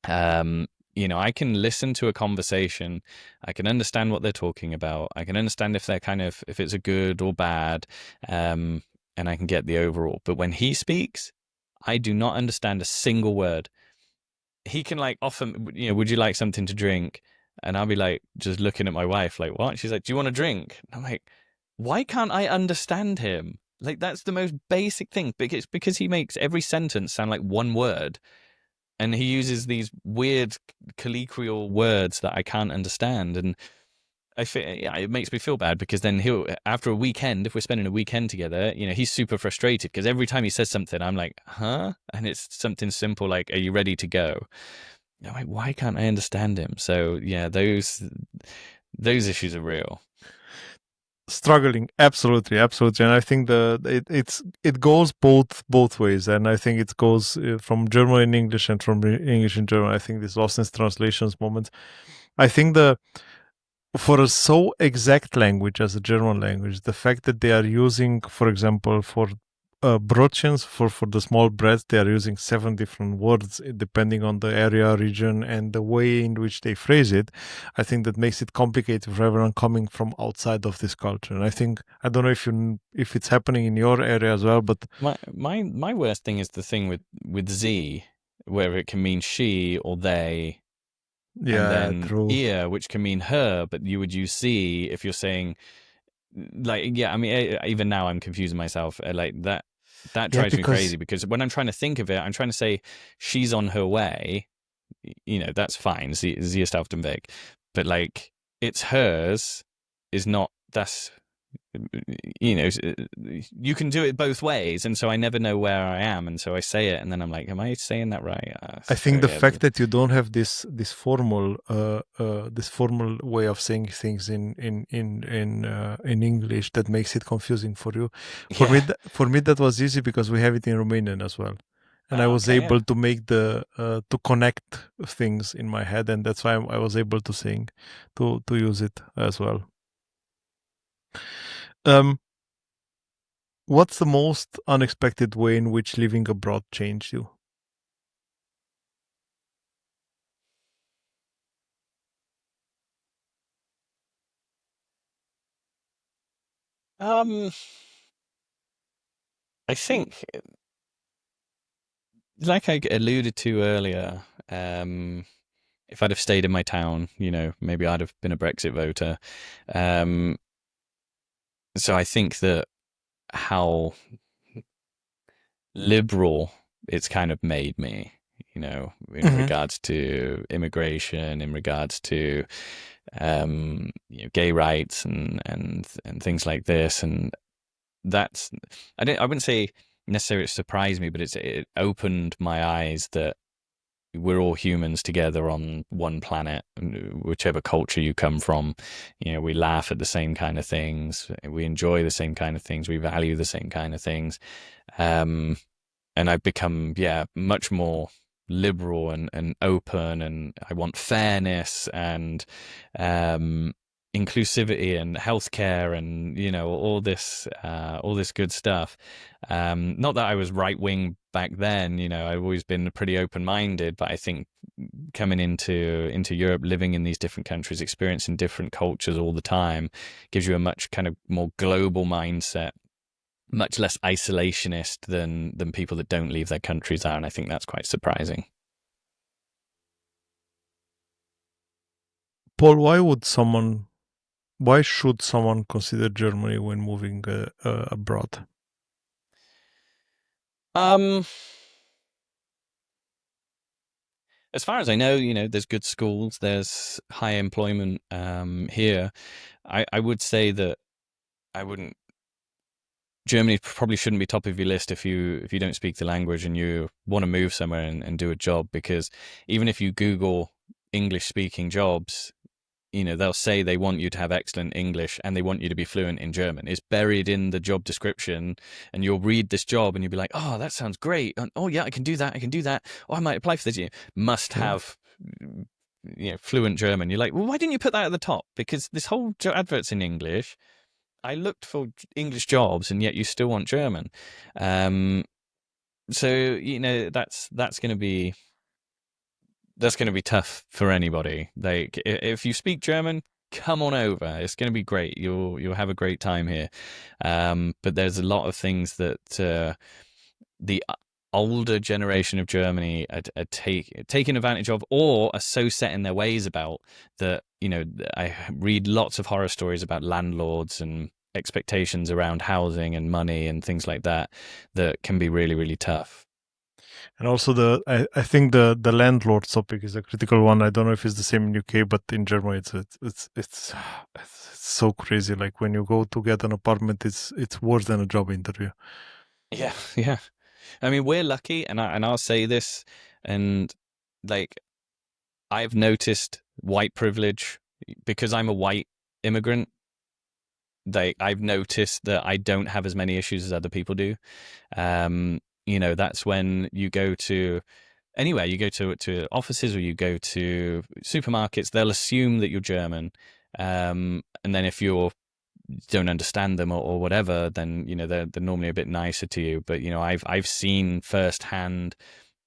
Um, I can listen to a conversation, I can understand what they're talking about, I can understand if it's a good or bad, um, and I can get the overall. But when he speaks, I do not understand a single word. He can like often, would you like something to drink? and I'll be like just looking at my wife like, what? She's like, do you want a drink? And I'm like, why can't I understand him? Like that's the most basic thing, because he makes every sentence sound like one word, and he uses these weird colloquial words that I can't understand. And I feel, yeah, it makes me feel bad, because then he'll, after a weekend, if we're spending a weekend together, he's super frustrated because every time he says something, I'm like, huh? And it's something simple like, are you ready to go? I'm like, why can't I understand him? So yeah, those issues are real. Struggling, absolutely, absolutely, and I think it goes both ways, and I think it goes from German in English and from English in German. I think this lost in translations moment. I think the for a so exact language as a German language, the fact that they are using, for example, for brötchens, for the small breads, they are using 7 different words depending on the area, region, and the way in which they phrase it. I think that makes it complicated for everyone coming from outside of this culture. And I think I don't know if it's happening in your area as well, but My worst thing is the thing with Z, where it can mean she or they, and yeah, then true. ear, which can mean her, but you would use C if you're saying, like, yeah, I mean, even now I'm confusing myself. Like that Yeah, drives me because crazy, because when I'm trying to think of it, I'm trying to say she's on her way. That's fine. Sie ist auf dem Weg, but like it's hers is not. That's you know you can do it both ways, and so I never know where I am, and so I say it, and then I'm like, am I saying that right? I So think the yeah, fact that you don't have this formal way of saying things in English that makes it confusing for you. yeah. For me that was easy because we have it in Romanian as well, and I Oh, was okay, yeah. able to make the to connect things in my head, and that's why I was able to sing to use it as well. Um, what's the most unexpected way in which living abroad changed you? Um, I think, like I alluded to earlier, if I'd have stayed in my town, maybe I'd have been a Brexit voter. Um, so I think that how liberal it's kind of made me, in Hmm. regards to immigration, in regards to gay rights and things like this, and that's I wouldn't say necessarily it surprised me, but it opened my eyes that we're all humans together on one planet, whichever culture you come from. We laugh at the same kind of things, we enjoy the same kind of things, we value the same kind of things. Um, and I've become, yeah, much more liberal and open, and I want fairness and um, inclusivity and healthcare, and all this good stuff. Not that I was right wing back then. I've always been pretty open minded, but I think coming into Europe, living in these different countries, experiencing different cultures all the time, gives you a much kind of more global mindset, much less isolationist than people that don't leave their countries are, and I think that's quite surprising. Paul, why should someone consider Germany when moving abroad? Um, as far as I know, there's good schools, there's high employment here. I would say that I wouldn't. Germany probably shouldn't be top of your list if you don't speak the language and you want to move somewhere and do a job, because even if you Google English speaking jobs, they'll say they want you to have excellent English and they want you to be fluent in German. It's buried in the job description, and you'll read this job and you'll be like, oh, that sounds great. And, oh yeah, I can do that. I can do that. Oh, I might apply for this. Must Yeah. have, fluent German. You're like, well, why didn't you put that at the top? Because this whole advert's in English. I looked for English jobs, and yet you still want German. Um, so that's going to be tough for anybody. Like, if you speak German, come on over. It's going to be great. You'll have a great time here. But there's a lot of things that the older generation of Germany are taking advantage of, or are so set in their ways about, that I read lots of horror stories about landlords and expectations around housing and money and things like that that can be really, really tough. And also I think the landlord topic is a critical one. I don't know if it's the same in UK, but in Germany it's so crazy. Like when you go to get an apartment, it's worse than a job interview. Yeah, yeah. I mean, we're lucky, and I'll say this, and like I've noticed white privilege because I'm a white immigrant. I've noticed that I don't have as many issues as other people do. That's when you go to anywhere, you go to offices or you go to supermarkets, they'll assume that you're German. And then if you don't understand them or whatever, then they're normally a bit nicer to you. But I've seen firsthand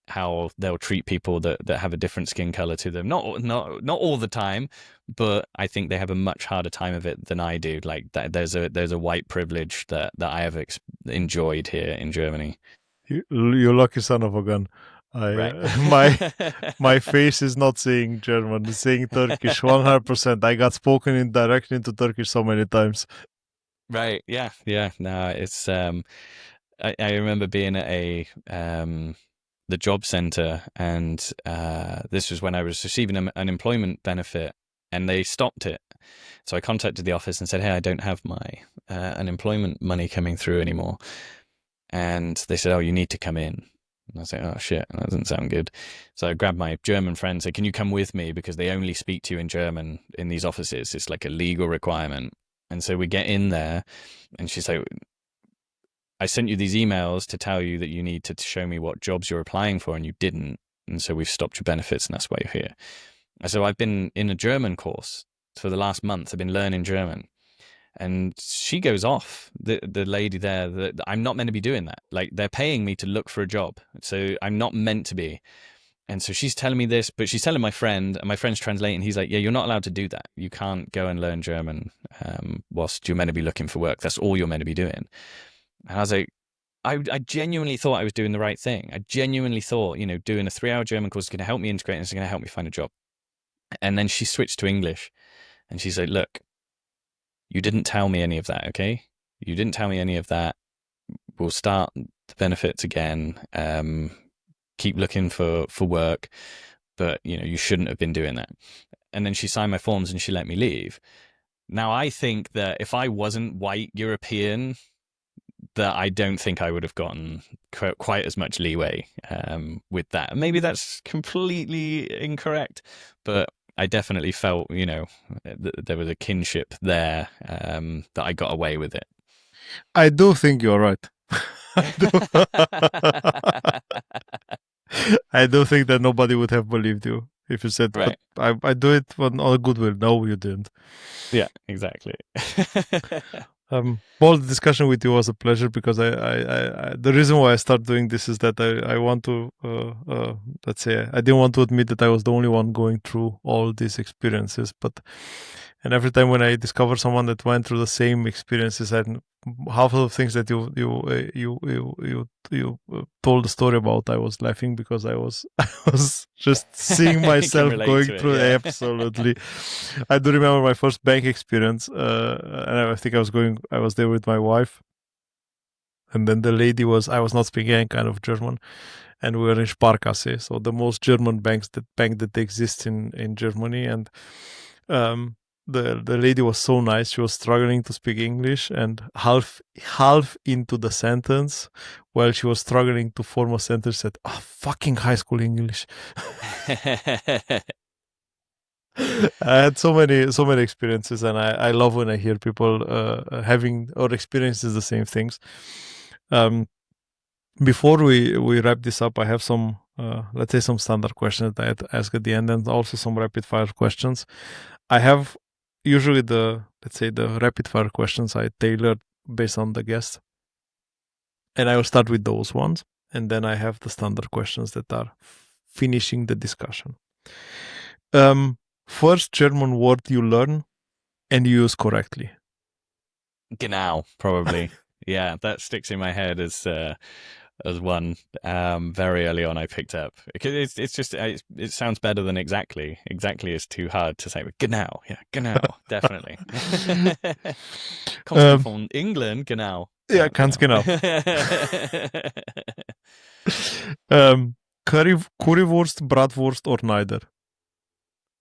how they'll treat people that have a different skin color to them. Not all the time, but I think they have a much harder time of it than I do. Like that, there's a white privilege that I have enjoyed here in Germany. You lucky son of a gun. I Right. my face is not saying German, it's saying Turkish 100%. I got spoken in directly into Turkish so many times. Right. Yeah. Yeah. No, it's I remember being at a the job center, and this was when I was receiving an unemployment benefit, and they stopped it. So I contacted the office and said, "Hey, I don't have my unemployment money coming through anymore." And they said, "Oh, you need to come in." And I was like, "Oh shit, that doesn't sound good." So I grabbed my German friend and said, "Can you come with me? Because they only speak to you in German in these offices. It's like a legal requirement." And so we get in there, and she's like, "I sent you these emails to tell you that you need to show me what jobs you're applying for, and you didn't. And so we've stopped your benefits, and that's why you're here." And so I've been in a German course for the last month. I've been learning German. And she goes off, the lady there, that I'm not meant to be doing that. Like, they're paying me to look for a job. So I'm not meant to be. And so she's telling me this, but she's telling my friend, and my friend's translating. He's like, "Yeah, you're not allowed to do that. You can't go and learn German whilst you're meant to be looking for work. That's all you're meant to be doing." And I was like, I genuinely thought I was doing the right thing. I genuinely thought, doing a 3-hour German course is going to help me integrate and it's going to help me find a job. And then she switched to English, and she's like, "Look, you didn't tell me any of that, okay? You didn't tell me any of that. We'll start the benefits again. Keep looking for work, but you shouldn't have been doing that." And then she signed my forms and she let me leave. Now I think that if I wasn't white European, that I don't think I would have gotten quite as much leeway with that. Maybe that's completely incorrect, but I definitely felt, there was a kinship there, that I got away with it. I do think you're right. I do. I do think that nobody would have believed you if you said, but Right. I do it on all goodwill. No, you didn't. Yeah, exactly. Paul, the discussion with you was a pleasure because the reason why I start doing this is that I want to, let's say, I didn't want to admit that I was the only one going through all these experiences, and every time when I discover someone that went through the same experiences and half of the things that you told the story about, I was laughing because I was I was just seeing You can myself relate going to it, through yeah. absolutely. I do remember my first bank experience, and I think I was there with my wife, and then the lady was, I was not speaking any kind of German, and we were in Sparkasse, so the most German bank that exists in Germany, and um, the lady was so nice. She was struggling to speak English, and half into the sentence, while she was struggling to form a sentence, said, "Oh, fucking high school English." I had so many experiences, and I love when I hear people having or experiences the same things. Um, Before we wrap this up, I have some let's say some standard questions that I had to ask at the end, and also some rapid fire questions. I have usually the, let's say, the rapid fire questions I tailored based on the guest, and I will start with those ones, and then I have the standard questions that are finishing the discussion. First German word you learn and use correctly. Genau, probably. Yeah, that sticks in my head as as one very early on I picked up. Because it's just it sounds better than exactly. Exactly is too hard to say. But genau, yeah, genau, definitely. Kommst du Ähm, von England? Genau. ja, Ja, ganz genau. genau. Currywurst, Bratwurst or neither?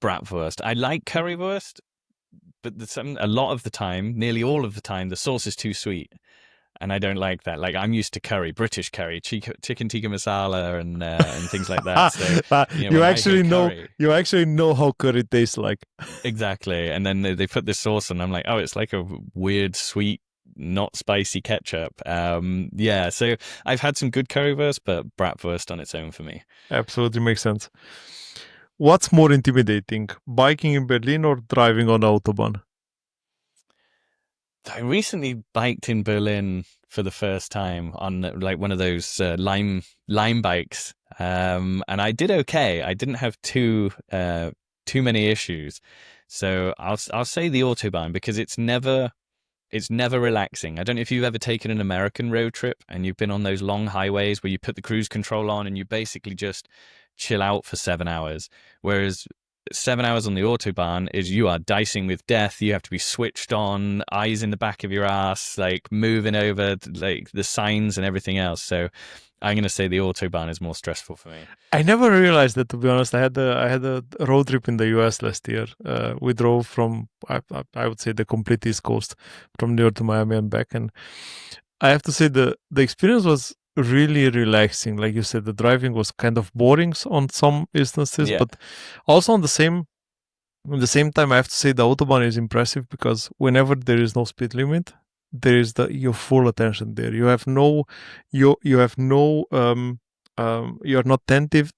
Bratwurst. I like currywurst, but a lot of the time, nearly all of the time, the sauce is too sweet. And I don't like that. Like I'm used to curry, British curry, chicken tikka masala, and things like that. So you when I hear actually know curry, you actually know how curry tastes like. exactly, and then they put this sauce, and I'm like, oh, it's like a weird sweet, not spicy ketchup. Yeah. So I've had some good currywurst, but bratwurst on its own for me. Absolutely makes sense. What's more intimidating, biking in Berlin or driving on autobahn? I recently biked in Berlin for the first time on like one of those lime bikes, and I did okay. I didn't have too many issues, so I'll say the autobahn because it's never relaxing. I don't know if you've ever taken an American road trip and you've been on those long highways where you put the cruise control on and you basically just chill out for 7 hours. Whereas 7 hours on the Autobahn is you are dicing with death. You have to be switched on, eyes in the back of your ass, like moving over like the signs and everything else. So I'm going to say the Autobahn is more stressful for me. I never realized that, to be honest. I had a road trip in the US last year. We drove from I would say the complete East Coast, from New York to Miami and back, and I have to say the experience was really relaxing. Like you said, the driving was kind of boring on some instances, Yeah, but also at the same time, I have to say the autobahn is impressive because whenever there is no speed limit, there is your full attention there. You have no you are not tempted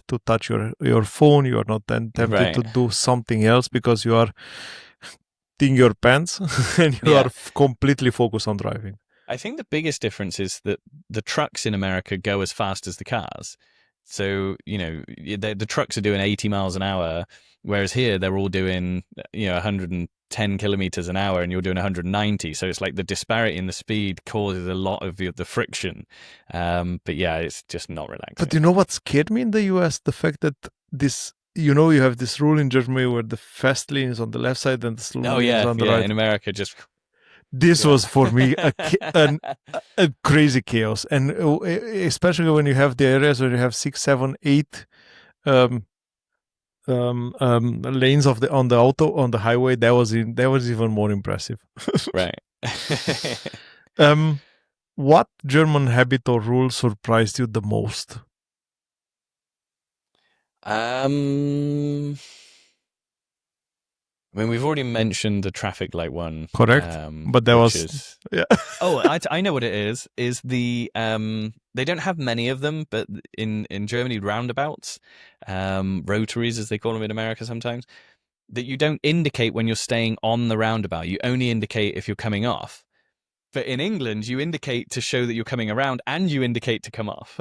to touch your phone. You are not then tempted right. to do something else because you are in your pants and you are Yeah. completely focused on driving. I think the biggest difference is that the trucks in America go as fast as the cars. So, the trucks are doing 80 miles an hour, whereas here they're all doing, 110 kilometers an hour and you're doing 190. So it's like the disparity in the speed causes a lot of the friction. But yeah, it's just not But relaxing. you know what scared me in the US? The fact that you have this rule in Germany where the fast lane is on the left side and the slow Oh, lane is yeah. on the Yeah. right. In America, just, This yeah. was for me a crazy chaos, and especially when you have the areas where you have 6, 7, 8 um, lanes of the on the on the highway. That was even more impressive. Right. um, what German habit or rule surprised you the most? um, I mean, we've already mentioned the traffic light one, Correct, but that which was is yeah. oh, I know what it is. Is the they don't have many of them, but in Germany roundabouts, rotaries as they call them in America sometimes, that you don't indicate when you're staying on the roundabout. You only indicate if you're coming off. But in England, you indicate to show that you're coming around, and you indicate to come off.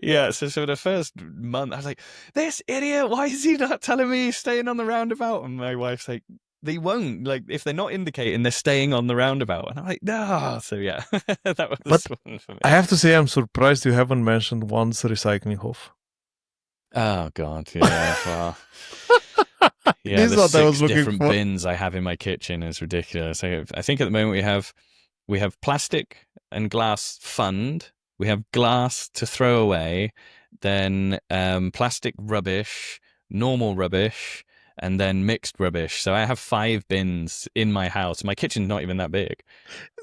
Yeah, so for the first month, I was like, "This idiot! Why is he not telling me he's staying on the roundabout?" And my wife's like, "They won't. Like, if they're not indicating, they're staying on the roundabout." And I'm like, "No." So yeah, that was But this one for I me. have to say, I'm surprised you haven't mentioned once recycling hof. Oh God, yeah. Well, yeah. This is The what I was six looking different for. bins I have in my kitchen is ridiculous. I think at the moment we have plastic and glass fund. We have glass to throw away, then plastic rubbish, normal rubbish, and then mixed rubbish. So I have 5 bins in my house. My kitchen's not even that big.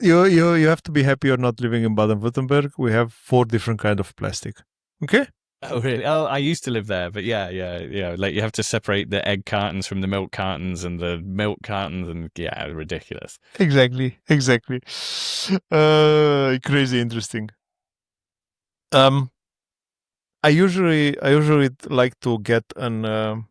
You have to be happy you're not living in Baden-Württemberg. We have 4 different kind of plastic. Okay. Oh really? Oh, I used to live there, but yeah, yeah, yeah. Like you have to separate the egg cartons from the milk cartons, and the milk cartons, and yeah, ridiculous. Exactly. Crazy interesting. Um, I usually like to get a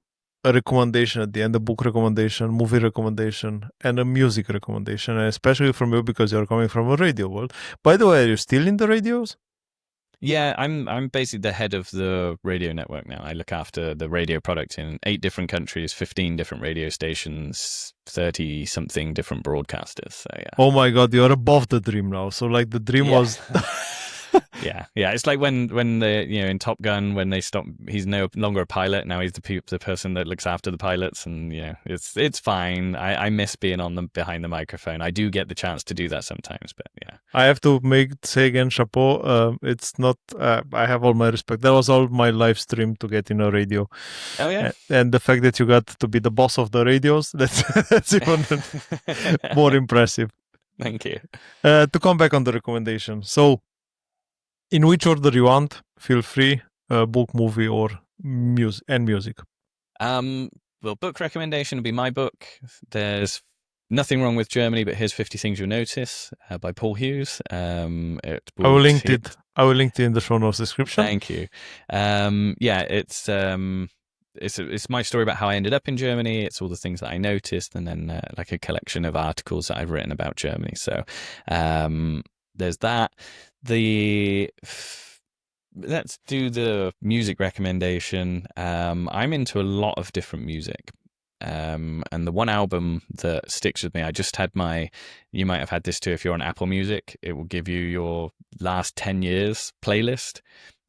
recommendation at the end, a book recommendation, movie recommendation, and a music recommendation, and especially from you because you're coming from a radio world. By the way, are you still in the radios? Yeah, I'm basically the head of the radio network now. I look after the radio product in 8 different countries, 15 different radio stations, 30 something different broadcasters. So yeah. Oh my god, you're above the dream now. So like the dream Yeah. was Yeah. It's like when the in Top Gun when they stop. He's no longer a pilot now. He's the person that looks after the pilots, and it's fine. I miss being on the behind the microphone. I do get the chance to do that sometimes, but yeah. I have to say again, chapeau. It's not. I have all my respect. That was all my live stream to get in a radio, Oh yeah. and the fact that you got to be the boss of the radios, that's even more impressive. Thank you. To come back on the recommendation, so in which order you want, feel free. Book, movie, or music. Well, book recommendation would be my book. There's Nothing Wrong with Germany, but Here's 50 Things You'll Notice by Paul Hughes. It I will would link hit. it. I will link it in the show notes description. Thank you. Yeah, it's my story about how I ended up in Germany. It's all the things that I noticed, and then like a collection of articles that I've written about Germany. So there's that. Let's do the music recommendation. I'm into a lot of different music. And the one album that sticks with me, you might have had this too if you're on Apple Music. It will give you your last 10 years playlist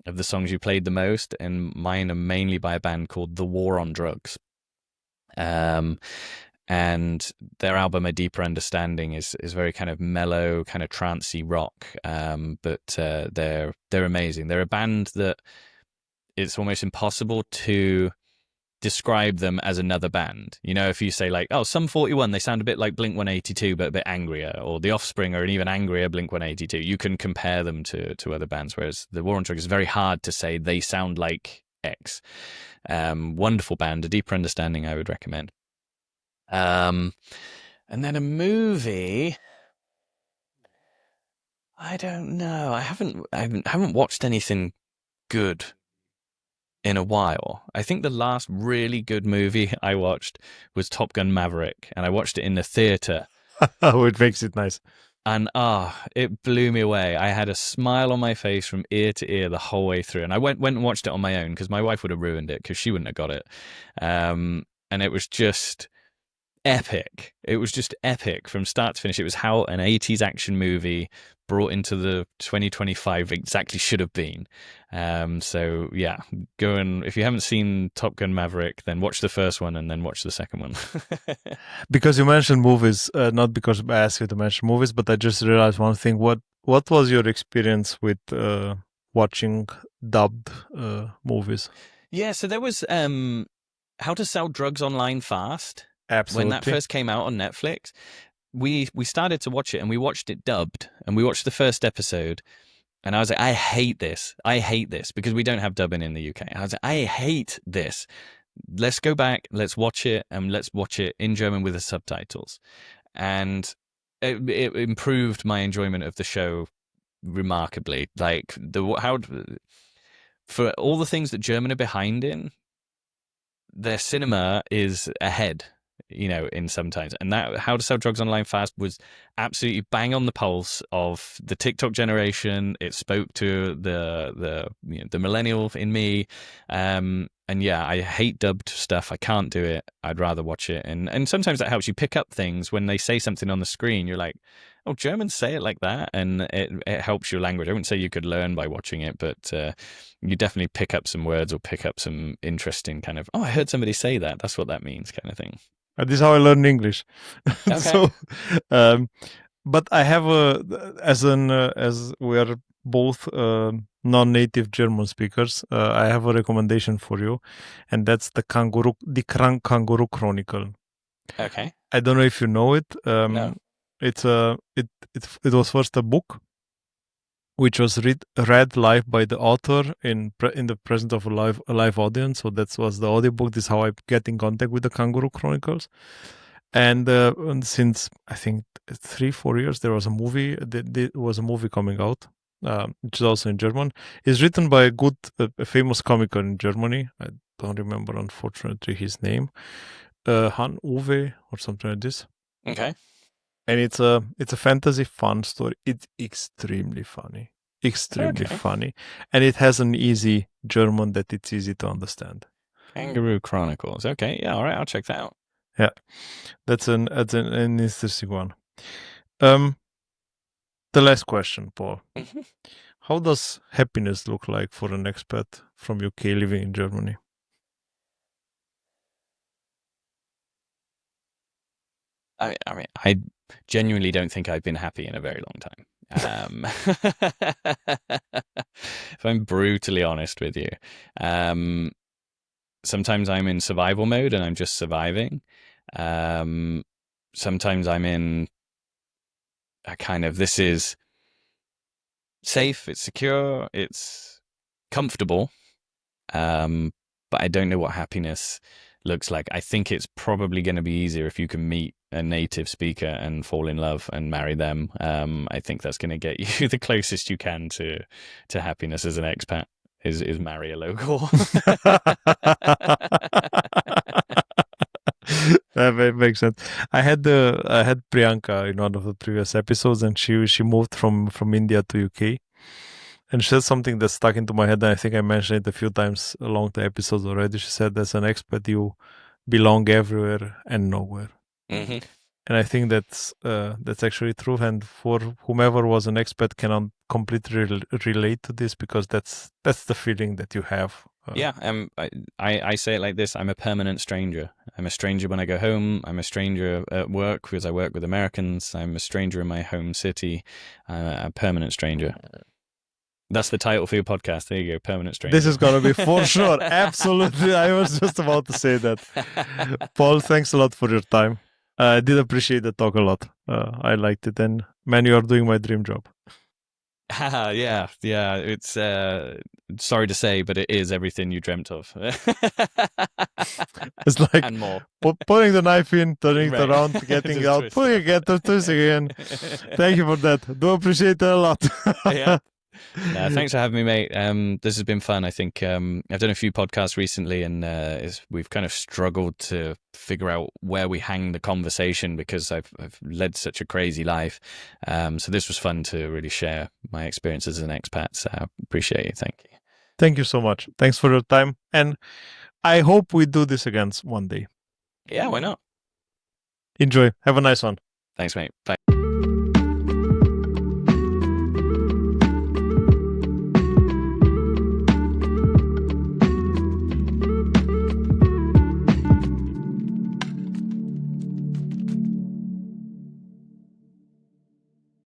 of the songs you played the most. And mine are mainly by a band called The War on Drugs. And their album A Deeper Understanding is very kind of mellow, kind of trancey rock, but they're amazing. They're a band that it's almost impossible to describe them as another band. If you say like, oh, Sum 41, they sound a bit like Blink 182 but a bit angrier, or The Offspring are an even angrier Blink 182. You can compare them to other bands, whereas The War on Drugs is very hard to say they sound like X. Wonderful band. A Deeper Understanding I would recommend. And then a movie. I don't know. I haven't watched anything good in a while. I think the last really good movie I watched was Top Gun Maverick, and I watched it in the theater. Oh, it makes it nice. And it blew me away. I had a smile on my face from ear to ear the whole way through. And I went and watched it on my own because my wife would have ruined it because she wouldn't have got it. And it was just epic. It was just epic from start to finish. It was how an 80s action movie brought into the 2025 exactly should have been. So yeah, go and if you haven't seen Top Gun Maverick, then watch the first one and then watch the second one. Because you mentioned movies, not because I asked you to mention movies, but I just realized one thing. What was your experience with watching dubbed movies? Yeah, so there was How to Sell Drugs Online Fast. Absolutely. When that first came out on Netflix, we started to watch it, and we watched it dubbed, and we watched the first episode, and I was like, I hate this because we don't have dubbing in the UK. I was like, I hate this. Let's go back, let's watch it, and let's watch it in German with the subtitles. And it improved my enjoyment of the show remarkably. Like for all the things that German are behind in, their cinema is ahead, in sometimes. And that How to Sell Drugs Online Fast was absolutely bang on the pulse of the TikTok generation. It spoke to the millennial in me. And yeah, I hate dubbed stuff. I can't do it. I'd rather watch it. And sometimes that helps you pick up things when they say something on the screen. You're like, oh, Germans say it like that, and it helps your language. I wouldn't say you could learn by watching it, but you definitely pick up some words or pick up some interesting kind of, oh, I heard somebody say that. That's what that means, kind of thing. This is how I learned English. Okay. So, but I have as we are both non-native German speakers, I have a recommendation for you, and that's the Kangaroo Chronicle. Okay. I don't know if you know it. No. It was first a book, which was read live by the author in the presence of a live audience. So that was the audiobook. This is how I get in contact with the Kangaroo Chronicles. And since I think 3-4 years, there was a movie. There was a movie coming out, which is also in German. It's written by a famous comic in Germany. I don't remember, unfortunately, his name. Han Uwe or something like this. Okay. And it's a fantasy fun story. It's extremely funny. extremely Okay. funny, and it has an easy German that it's easy to understand. Kangaroo Chronicles. Okay, yeah, all right, I'll check that out. Yeah, that's an interesting one. Um, the last question, Paul. Mhm. How does happiness look like for an expat from UK living in Germany? I mean, I genuinely don't think I've been happy in a very long time. If I'm brutally honest with you, um, sometimes I'm in survival mode and I'm just surviving. Um, sometimes I'm in a kind of this is safe, it's secure, it's comfortable, but I don't know what happiness looks like. I think it's probably going to be easier if you can meet a native speaker and fall in love and marry them. I think that's going to get you the closest you can to happiness as an expat. Is marry a local. That makes sense. I had Priyanka in one of the previous episodes, and she moved from India to UK, and she said something that stuck into my head. And I think I mentioned it a few times along the episodes already. She said, "As an expat, you belong everywhere and nowhere." Hmm. And I think that's actually true. And for whomever was an expat, cannot completely relate to this because that's the feeling that you have. Yeah, I say it like this: I'm a permanent stranger. I'm a stranger when I go home. I'm a stranger at work because I work with Americans. I'm a stranger in my home city. I'm a permanent stranger. That's the title for your podcast. There you go, permanent This stranger. is gonna be for sure. Absolutely. I was just about to say that. Paul, thanks a lot for your time. I did appreciate the talk a lot. I liked it. And man, you are doing my dream job. Yeah, yeah. It's sorry to say, but it is everything you dreamt of, It's like and more. putting the knife in, turning it Right, around, getting it just out, twist putting it. it again, twisting again. Thank you for that. Do appreciate that a Yeah. lot. No, thanks for having me, mate. This has been fun. I think I've done a few podcasts recently, and we've kind of struggled to figure out where we hang the conversation because I've led such a crazy life. So this was fun to really share my experiences as an expat. So I appreciate it. Thank you. Thank you so much. Thanks for your time. And I hope we do this again one day. Yeah, why not? Enjoy. Have a nice one. Thanks, mate. Bye.